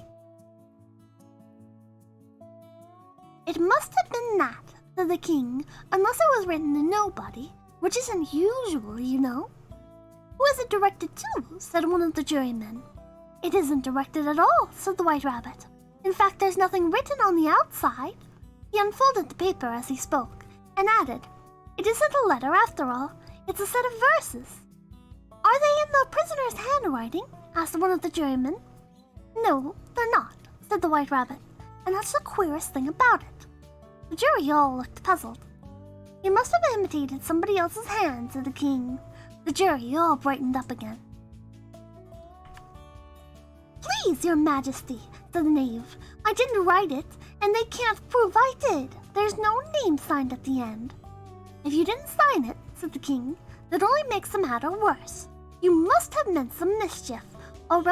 [SPEAKER 1] "It must have been that," said the king, "unless it was written to nobody, which isn't usual, you know." "Who is it directed to?" said one of the jurymen. "It isn't directed at all," said the White Rabbit. "In fact, there's nothing written on the outside." He unfolded the paper as he spoke, and added, "It isn't a letter after all, it's a set of verses." "Are they in the prisoner's handwriting?" asked one of the jurymen. "No, they're not," said the White Rabbit, "and that's the queerest thing about it." The jury all looked puzzled. "He must have imitated somebody else's hand," said the king. The jury all brightened up again. "Please, your majesty," said the knave. "I didn't write it, and they can't prove I did. There's no name signed at the end." "If you didn't sign it," said the king, "that only makes the matter worse. You must have meant some mischief, or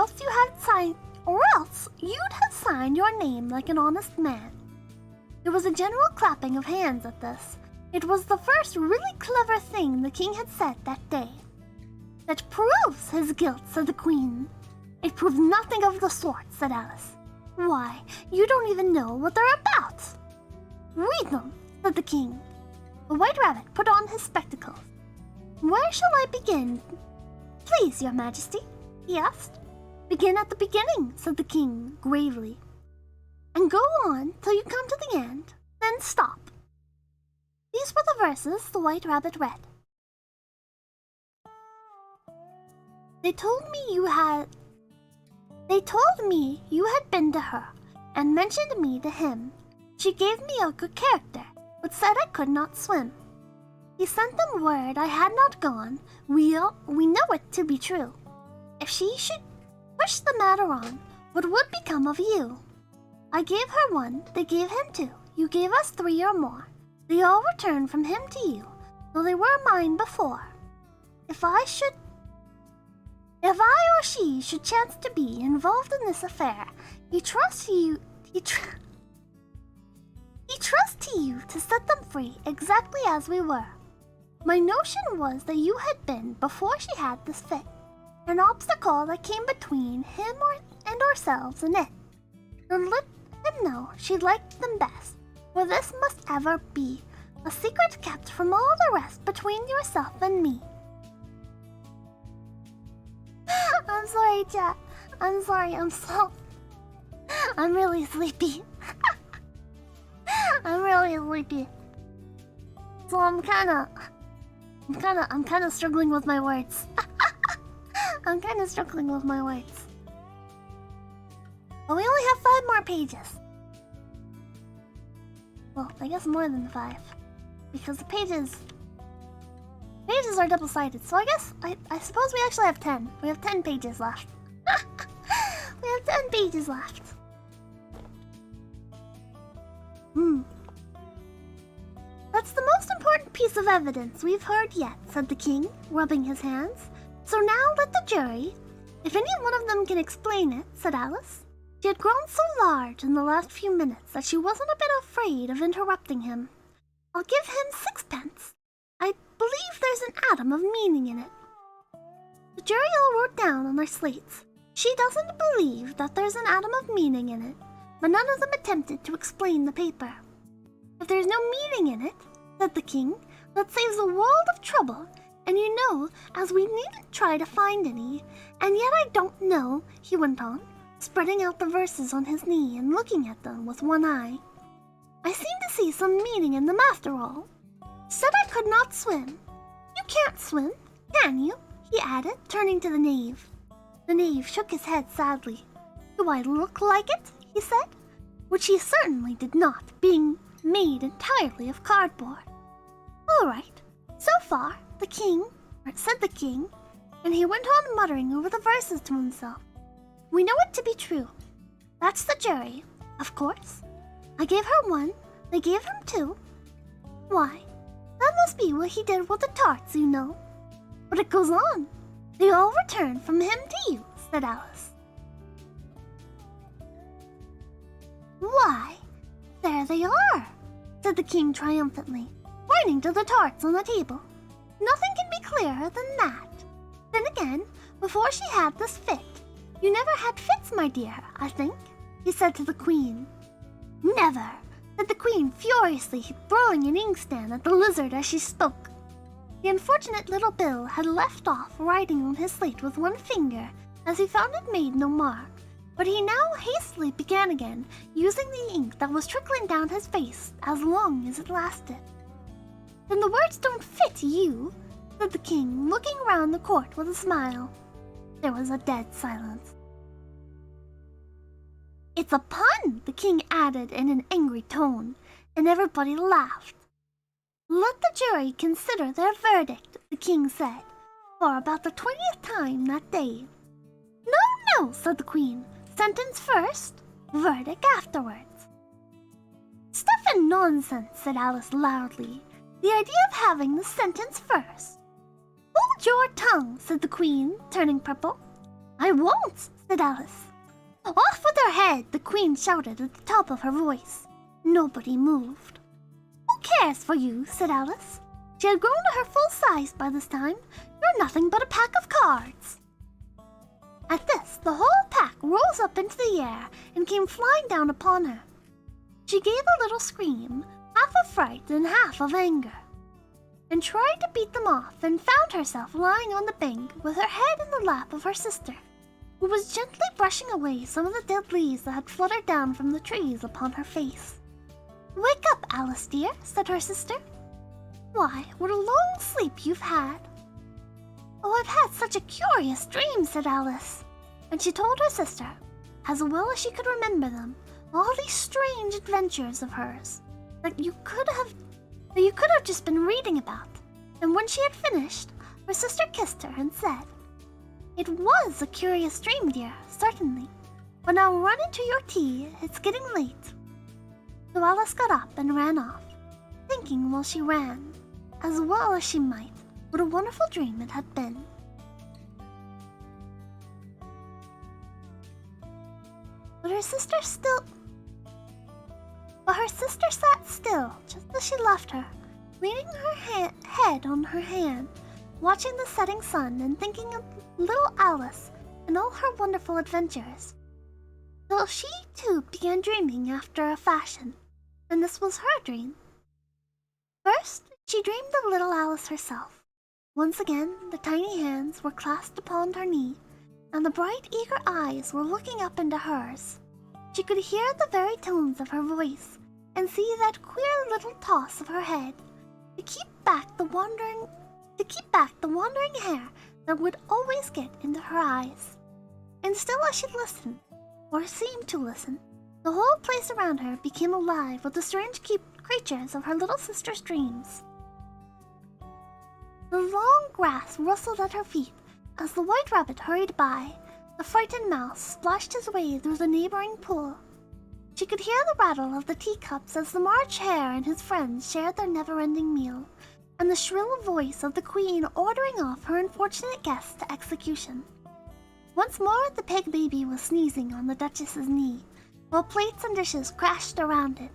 [SPEAKER 1] else you'd have signed your name like an honest man." There was a general clapping of hands at this. It was the first really clever thing the king had said that day. "That proves his guilt," said the queen. "It proves nothing of the sort," said Alice. "Why, you don't even know what they're about." "Read them," said the king. The White Rabbit put on his spectacles. "Where shall I begin, please, your majesty?" he asked. "Begin at the beginning," said the king gravely. "And go on till you come to the end, then stop." These were the verses the White Rabbit read. They told me you had been to her, and mentioned me to him. She gave me a good character, but said I could not swim. He sent them word I had not gone. We know it to be true. If she should push the matter on, what would become of you? I gave her one, they gave him two. You gave us three or more. They all returned from him to you, though they were mine before. If I or she should chance to be involved in this affair, he trusts to you to set them free exactly as we were. My notion was that you had been, before she had this fit, an obstacle that came between him and ourselves and it. Then let him know she liked them best, for this must ever be a secret kept from all the rest between yourself and me." I'm sorry, chat. I'm sorry, I'm really sleepy. I'm really sleepy. So I'm kinda struggling with my words. I'm kinda struggling with my words. But we only have 5 more pages. Well, I guess more than 5. Because the pages are double-sided, so I suppose we actually have 10. We have 10 pages left. We have 10 pages left. "That's the most important piece of evidence we've heard yet," said the king, rubbing his hands. "So now let the jury, if any one of them can explain it," said Alice. She had grown so large in the last few minutes that she wasn't a bit afraid of interrupting him. "I'll give him 6pence. I believe there's an atom of meaning in it." The jury all wrote down on their slates, "She doesn't believe that there's an atom of meaning in it," but none of them attempted to explain the paper. "If there's no meaning in it," said the king, "that saves a world of trouble, and you know, as we needn't try to find any. And yet I don't know," he went on, spreading out the verses on his knee and looking at them with one eye. "I seem to see some meaning in them after all. Said I could not swim. You can't swim, can you?" he added, turning to the knave. The knave shook his head sadly. "Do I look like it?" he said, which he certainly did not, being made entirely of cardboard. "All right, so far, said the king, and he went on muttering over the verses to himself. "We know it to be true. That's the jury, of course. I gave her one, they gave him two. Why, that must be what he did with the tarts, you know. But it goes on. They all returned from him to you," said Alice. "Why, there they are," said the king triumphantly, pointing to the tarts on the table. "Nothing can be clearer than that. Then again, before she had this fit, you never had fits, my dear, I think," he said to the queen. "Never," said the queen furiously, throwing an inkstand at the lizard as she spoke. The unfortunate little Bill had left off writing on his slate with one finger, as he found it made no mark, but he now hastily began again, using the ink that was trickling down his face as long as it lasted. "Then the words don't fit you," said the king, looking round the court with a smile. There was a dead silence. "It's a pun," the king added in an angry tone, and everybody laughed. "Let the jury consider their verdict," the king said, for about the 20th time that day. "No, no," said the queen. "Sentence first." Verdict afterwards. Stuff and nonsense, said Alice loudly. The idea of having the sentence first. Hold your tongue, said the Queen, turning purple. I won't, said Alice. Off with her head, the Queen shouted at the top of her voice. Nobody moved. Who cares for you, said Alice. She had grown to her full size by this time. You're nothing but a pack of cards. At this, the whole pack rose up into the air and came flying down upon her. She gave a little scream, half of fright and half of anger, and tried to beat them off, and found herself lying on the bank with her head in the lap of her sister, who was gently brushing away some of the dead leaves that had fluttered down from the trees upon her face. Wake up, Alice dear, said her sister. Why, what a long sleep you've had. Oh, I've had such a curious dream, said Alice, and she told her sister, as well as she could remember them, all these strange adventures of hers that you could have just been reading about. And when she had finished, her sister kissed her and said, It was a curious dream, dear, certainly, but now run into your tea, it's getting late. So Alice got up and ran off, thinking while she ran, as well as she might, what a wonderful dream it had been. But her sister sat still, just as she left her, leaning her head on her hand, watching the setting sun and thinking of little Alice and all her wonderful adventures. Till she, too, began dreaming after a fashion, and this was her dream. First, she dreamed of little Alice herself. Once again, the tiny hands were clasped upon her knee, and the bright, eager eyes were looking up into hers. She could hear the very tones of her voice, and see that queer little toss of her head, to keep back the wandering hair that would always get into her eyes. And still as she listened, or seemed to listen, the whole place around her became alive with the strange creatures of her little sister's dreams. The long grass rustled at her feet as the white rabbit hurried by. The frightened mouse splashed his way through the neighboring pool. She could hear the rattle of the teacups as the March Hare and his friends shared their never-ending meal, and the shrill voice of the Queen ordering off her unfortunate guests to execution. Once more the pig baby was sneezing on the Duchess's knee, while plates and dishes crashed around it.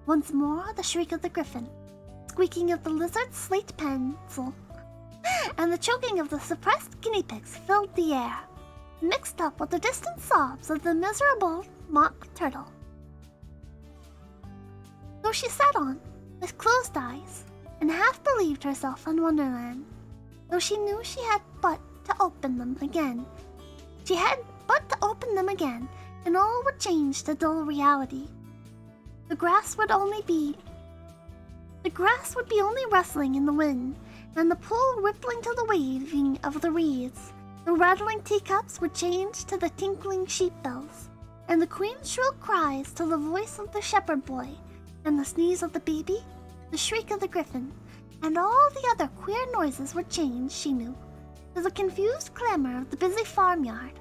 [SPEAKER 1] Once more the shriek of the griffin, squeaking of the lizard's slate pencil, and the choking of the suppressed guinea pigs filled the air, mixed up with the distant sobs of the miserable mock turtle. So she sat on, with closed eyes, and half believed herself in Wonderland, though she knew she had but to open them again. And all would change to dull reality. The grass would be only rustling in the wind, and the pool rippling to the waving of the reeds. The rattling teacups would change to the tinkling sheep bells, and the Queen's shrill cries to the voice of the shepherd boy, and the sneeze of the baby, the shriek of the griffin, and all the other queer noises would change, she knew, to the confused clamor of the busy farmyard,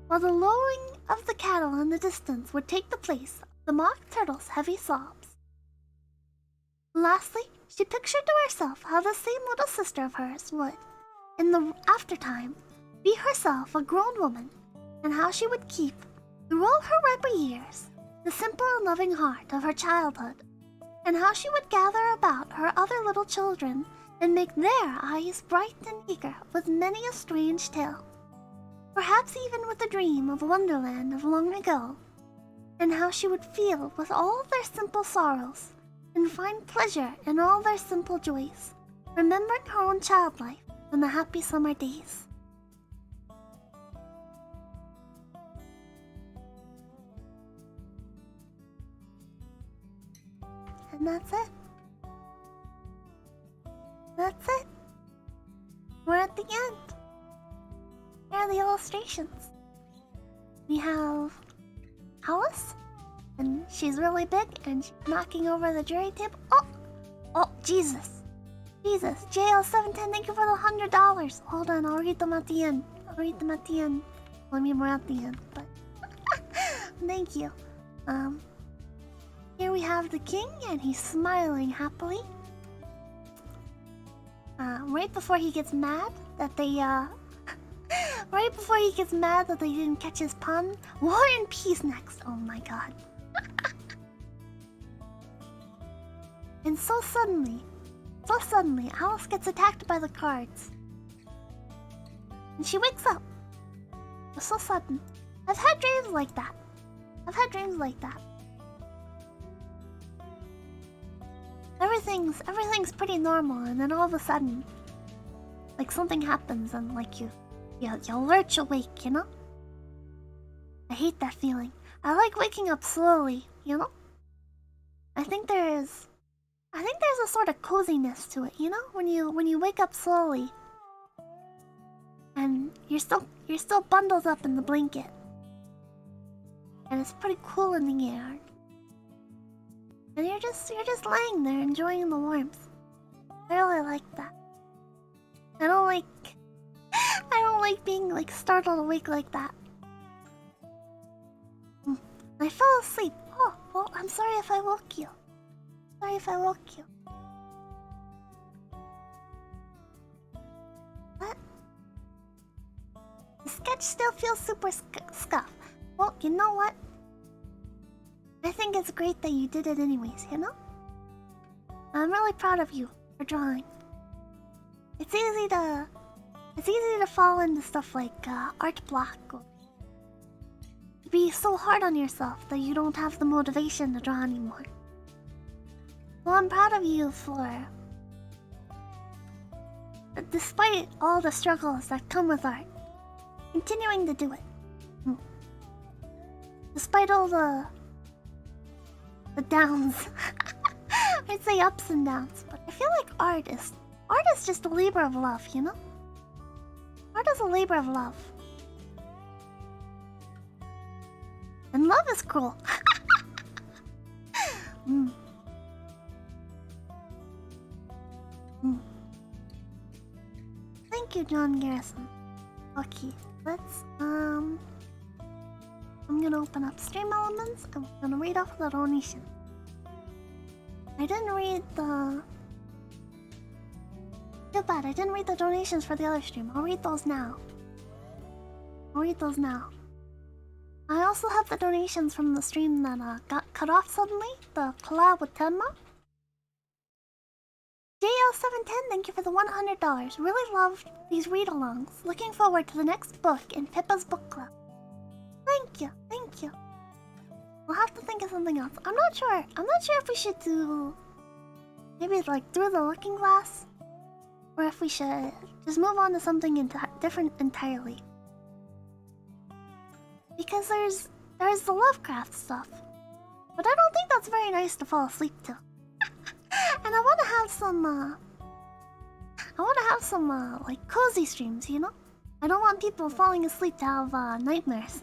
[SPEAKER 1] while the lowing of the cattle in the distance would take the place of the mock turtle's heavy sobs. Lastly, she pictured to herself how the same little sister of hers would, in the aftertime, be herself a grown woman, and how she would keep, through all her riper years, the simple and loving heart of her childhood, and how she would gather about her other little children and make their eyes bright and eager with many a strange tale, perhaps even with a dream of Wonderland of long ago, and how she would feel with all their simple sorrows and find pleasure in all their simple joys, remembering her own child life in the happy summer days. And that's it. That's it. We're at the end. Here are the illustrations. We have Alice, and she's really big, and she's knocking over the jury table. Oh, Jesus. JL710, thank you for the $100. Hold on, I'll read them at the end. Well, I mean, we're at the end, but thank you. Here we have the king, and he's smiling happily. Right before he gets mad that they, right before he gets mad that they didn't catch his pun. War and Peace next. Oh my god. And so suddenly, Alice gets attacked by the cards. And she wakes up. It's so sudden. I've had dreams like that. Everything's pretty normal, and then all of a sudden, like something happens, and like you lurch awake, you know? I hate that feeling. I like waking up slowly, you know? I think there's a sort of coziness to it, you know? When you wake up slowly, and you're still bundled up in the blanket, and it's pretty cool in the air. And you're just laying there enjoying the warmth. I really like that. I don't like being like startled awake like that. I fell asleep. Oh, well, I'm sorry if I woke you. What? The sketch still feels super scuffed. Well, you know what? I think it's great that you did it anyways, you know? I'm really proud of you for drawing. It's easy to fall into stuff like art block, or to be so hard on yourself that you don't have the motivation to draw anymore. Well, I'm proud of you for, despite all the struggles that come with art, continuing to do it. Despite all the downs. I'd say ups and downs, but I feel like art is just a labor of love, you know? Art is a labor of love. And love is cruel. Thank you, John Garrison. Okay, let's I'm gonna open up Stream Elements and we're gonna read off the donation. I didn't read the... Too bad, I didn't read the donations for the other stream. I'll read those now. I also have the donations from the stream that got cut off suddenly. The collab with Tenma. JL710, thank you for the $100. Really loved these read-alongs. Looking forward to the next book in Pippa's book club. Thank you. We'll have to think of something else. I'm not sure if we should do maybe like Through the Looking Glass, or if we should just move on to something different entirely. Because there's the Lovecraft stuff, but I don't think that's very nice to fall asleep to. And I want to have some like cozy streams, you know? I don't want people falling asleep to have nightmares.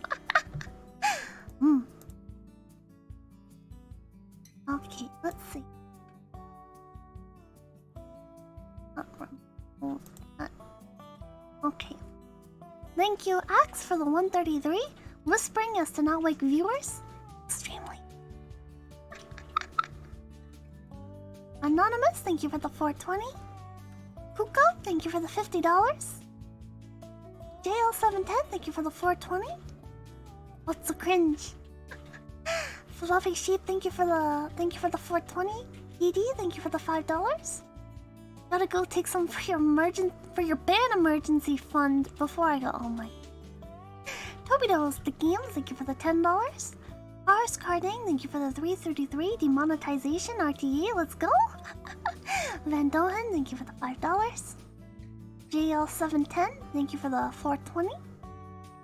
[SPEAKER 1] Okay, let's see. Okay. Thank you, Axe, for the 133. Whispering as to not wake viewers? Extremely. Anonymous, thank you for the 420. Kuko, thank you for the $50. JL710, thank you for the 420. What's the cringe? Fluffy Sheep, thank you for the 420. ED, thank you for the $5. Gotta go take some for your band emergency fund before I go. Oh my. Tobido's the game, thank you for the $10. Ars Carding, thank you for the 333. Demonetization RTA, let's go. Van Dohen, thank you for the $5. JL710, thank you for the 420.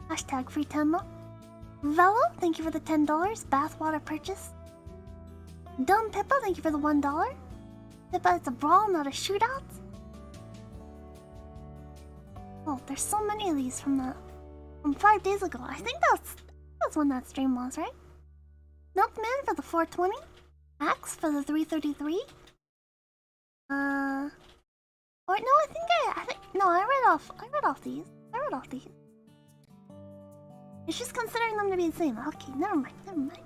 [SPEAKER 1] Hashtag free Tenma. Velo, thank you for the $10 bathwater purchase. Dumb Pippa, thank you for the $1. Pippa, it's a brawl, not a shootout. Oh, there's so many of these from 5 days ago. I think that's when that stream was, right? Milkman for the 420. Axe for the 333. Or no, I read off these. It's just considering them to be the same. Okay, never mind.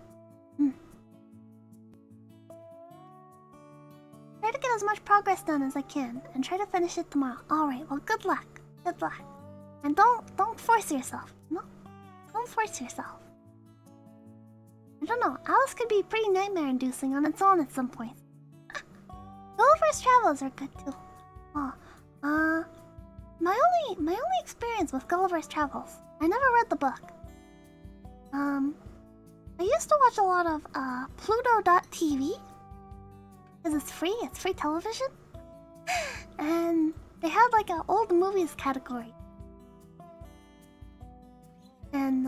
[SPEAKER 1] to get as much progress done as I can and try to finish it tomorrow. Alright, well, good luck. Good luck. And don't force yourself. No? Don't force yourself. I don't know. Alice could be pretty nightmare-inducing on its own at some point. Gulliver's Travels are good too. Oh, my only experience with Gulliver's Travels. I never read the book. I used to watch a lot of Pluto.tv because it's free television. And they had like a old movies category. And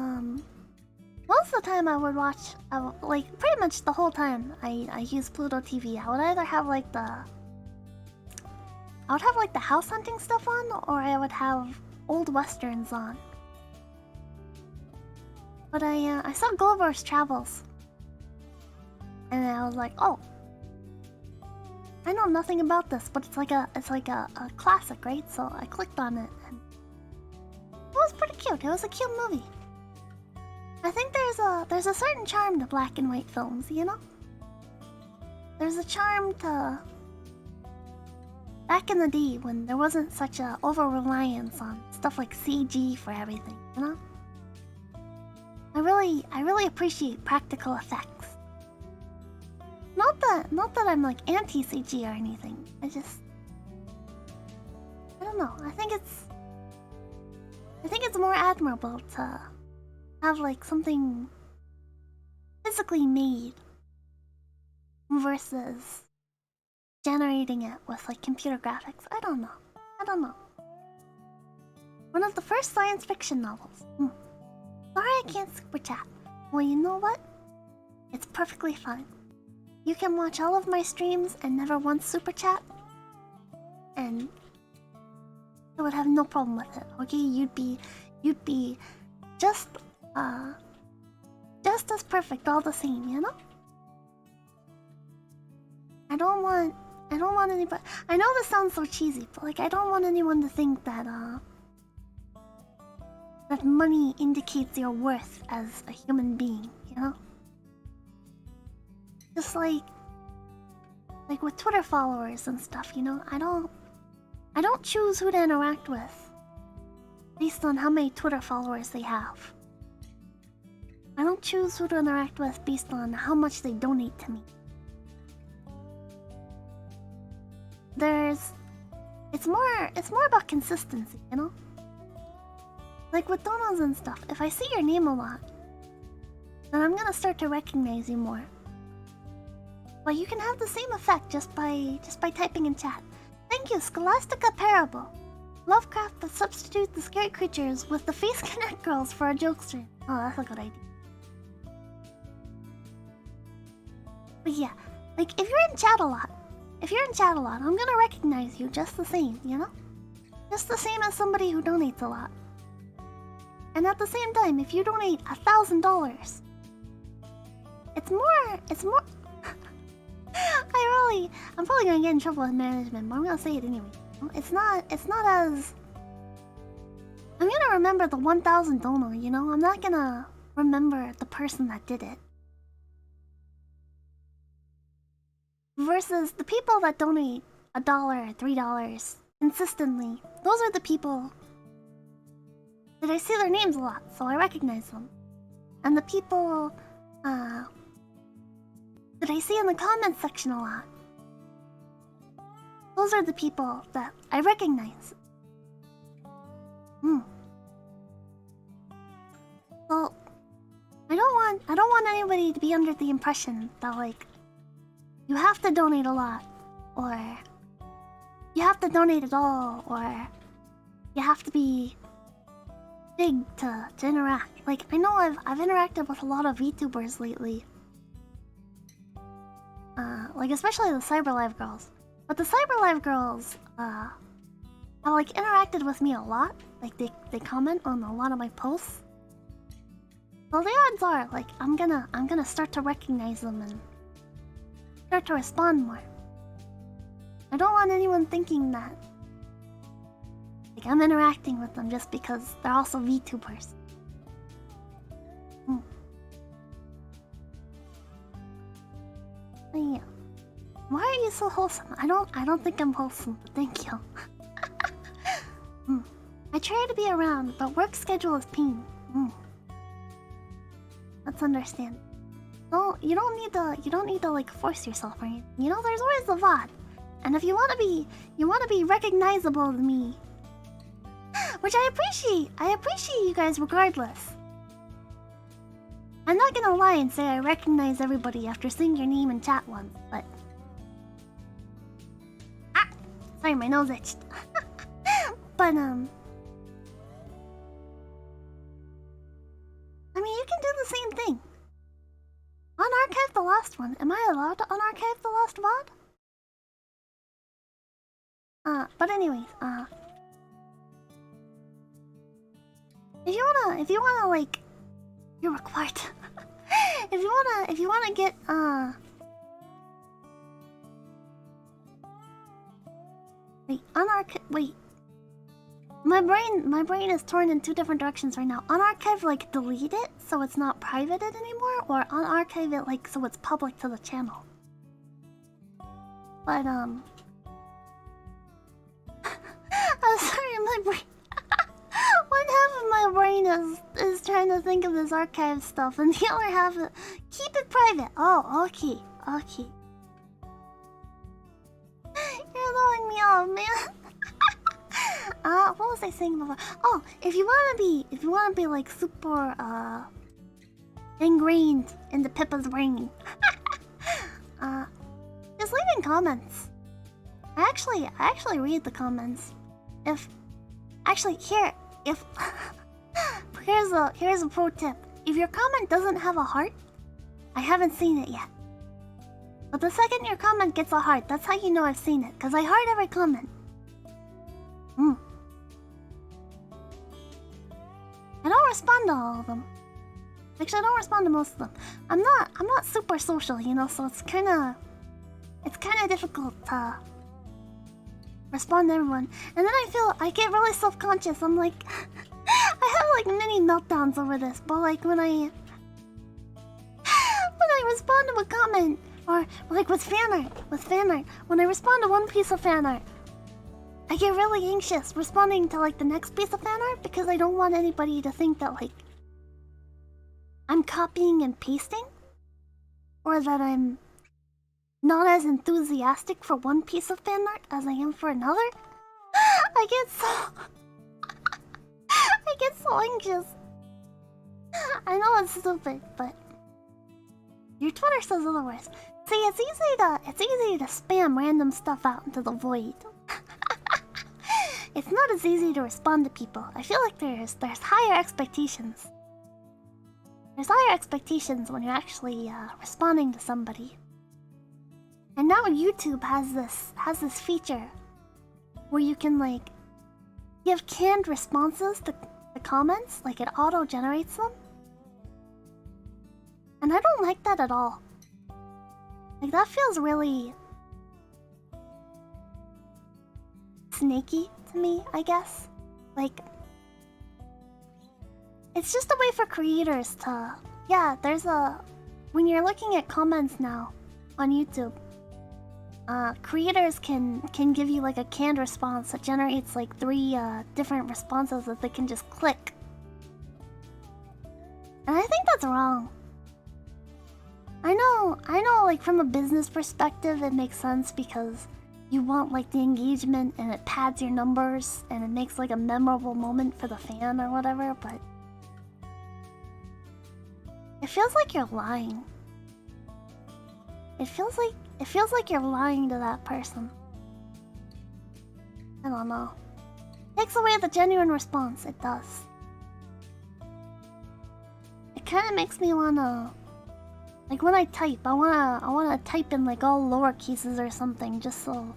[SPEAKER 1] most of the time I would watch, like pretty much the whole time I use Pluto TV. I would either have like the house hunting stuff on, or I would have old westerns on. But I saw Gulliver's Travels, and I was like, oh, I know nothing about this, but it's like a classic, right? So I clicked on it, and it was pretty cute. It was a cute movie. I think there's a certain charm to black and white films, you know? There's a charm to back in the day when there wasn't such a over-reliance on stuff like CG for everything, you know? I really appreciate practical effects. Not that I'm like anti-CG or anything. I don't know. I think it's more admirable to have like something physically made versus generating it with like computer graphics. I don't know. One of the first science fiction novels. Sorry I can't super chat. Well, you know what? It's perfectly fine. You can watch all of my streams and never once super chat, and I would have no problem with it. Okay, you'd be just as perfect all the same, you know? I don't want anybody. I know this sounds so cheesy, but like I don't want anyone to think that that money indicates your worth as a human being, you know? Just like with Twitter followers and stuff, you know, I don't choose who to interact with based on how many Twitter followers they have. I don't choose who to interact with based on how much they donate to me. It's more about consistency, you know? Like with donos and stuff, if I see your name a lot, then I'm gonna start to recognize you more. But you can have the same effect just by typing in chat. Thank you, Scholastica Parable. Lovecraft that substitute the scary creatures with the face connect girls for a jokester. Oh, that's a good idea. But yeah, like if you're in chat a lot, I'm gonna recognize you just the same, you know? Just the same as somebody who donates a lot. And at the same time, if you donate $1,000, it's more. I'm probably gonna get in trouble with management, but I'm gonna say it anyway. It's not as. I'm gonna remember the 1,000 dono, you know? I'm not gonna remember the person that did it. Versus the people that donate $1, $3 consistently. Those are the people that I see their names a lot, so I recognize them. And the people that I see in the comments section a lot, those are the people that I recognize. Well, I don't want anybody to be under the impression that like you have to donate a lot, or you have to donate at all, or you have to be big to interact. Like I know I've interacted with a lot of VTubers lately. Like especially the CyberLive girls. But the CyberLive girls have like interacted with me a lot. Like they comment on a lot of my posts. Well, the odds are like I'm gonna start to recognize them and start to respond more. I don't want anyone thinking that like I'm interacting with them just because they're also VTubers. But yeah. Why are you so wholesome? I don't think I'm wholesome, but thank you. I try to be around, but work schedule is pain. Let's understand. No, you don't need to like force yourself or anything. You know, there's always the VOD. And if you wanna be recognizable to me. Which I appreciate. I appreciate you guys regardless. I'm not gonna lie and say I recognize everybody after seeing your name in chat once, but sorry, my nose itched. But I mean, you can do the same thing. Unarchive the last one. Am I allowed to unarchive the last VOD? But anyways, if you wanna like, you're required to. if you wanna get wait. My brain is torn in two different directions right now. Unarchive, like delete it so it's not privated anymore, or unarchive it like so it's public to the channel. But I'm sorry, my brain. One half of my brain is trying to think of this archive stuff, and the other half is keep it private. Oh, okay. You're throwing me off, man. What was I saying before? Oh, if you wanna be like super ingrained into Pippa's brain, just leave in comments. I actually read the comments. Here's a pro tip. If your comment doesn't have a heart, I haven't seen it yet. But the second your comment gets a heart, that's how you know I've seen it, cause I heart every comment. I don't respond to all of them. Actually, I don't respond to most of them. I'm not super social, you know, so it's kinda difficult to respond to everyone. And then I get really self-conscious. I'm like, I have like mini meltdowns over this, but like when I respond to a comment, or like with fanart, when I respond to one piece of fanart, I get really anxious responding to like the next piece of fanart because I don't want anybody to think that like I'm copying and pasting, or that I'm not as enthusiastic for one piece of fanart as I am for another. I get so anxious. I know it's stupid, but your Twitter says otherwise. See, it's easy to spam random stuff out into the void. It's not as easy to respond to people. I feel like there's higher expectations. There's higher expectations when you're actually responding to somebody. And now YouTube has this feature where you can like give canned responses to the comments, like it auto-generates them. And I don't like that at all. Like that feels really snaky to me, I guess. Like it's just a way for creators to, yeah, when you're looking at comments now on YouTube, creators can give you like a canned response that generates like 3 different responses that they can just click. And I think that's wrong. I know, like from a business perspective it makes sense because you want like the engagement and it pads your numbers and it makes like a memorable moment for the fan or whatever, but it feels like you're lying. It feels like you're lying to that person. I don't know. It takes away the genuine response, it does. It kinda makes me wanna, like when I type, I wanna type in like all lower cases or something just so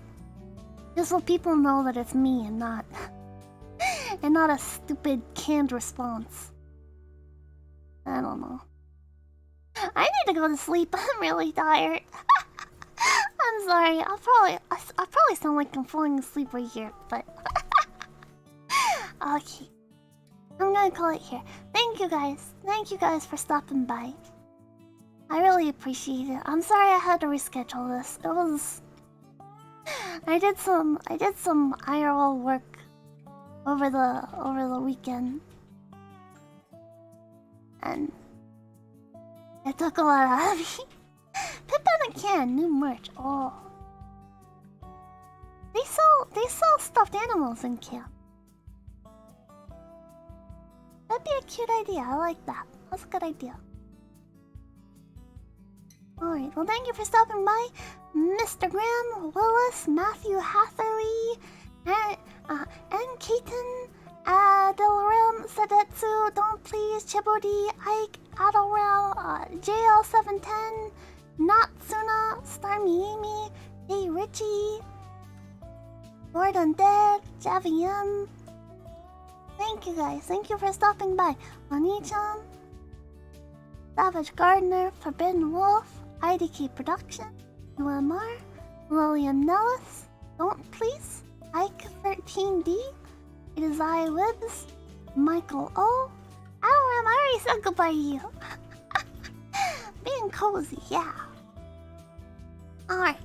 [SPEAKER 1] people know that it's me and not a stupid canned response. I don't know. I need to go to sleep. I'm really tired. I'm sorry. I'll probably sound like I'm falling asleep right here, but okay. I'm gonna call it here. Thank you guys. Thank you guys for stopping by. I really appreciate it. I'm sorry I had to reschedule this. It was... I did some IRL work over the weekend. And it took a lot out of me. Pippa in a can, new merch. Oh. They sell stuffed animals in camp. That'd be a cute idea. I like that. That's a good idea. Alright, well thank you for stopping by, Mr. Graham, Willis, Matthew Hatherley, and Keaton, Delram, Sadetsu, Don't Please, Chibodi, Ike, Adorel, JL710, Natsuna, Starmy Amy, Hey Richie, Lord Undead, Javium. Thank you guys, thank you for stopping by. Oni-chan, Savage Gardener, Forbidden Wolf, IDK Production, UMR, Lillian Nellis, Don't Please, Ike13D, It Is I Wibs, Michael O. I already said goodbye to you. Being cozy, yeah. Alright.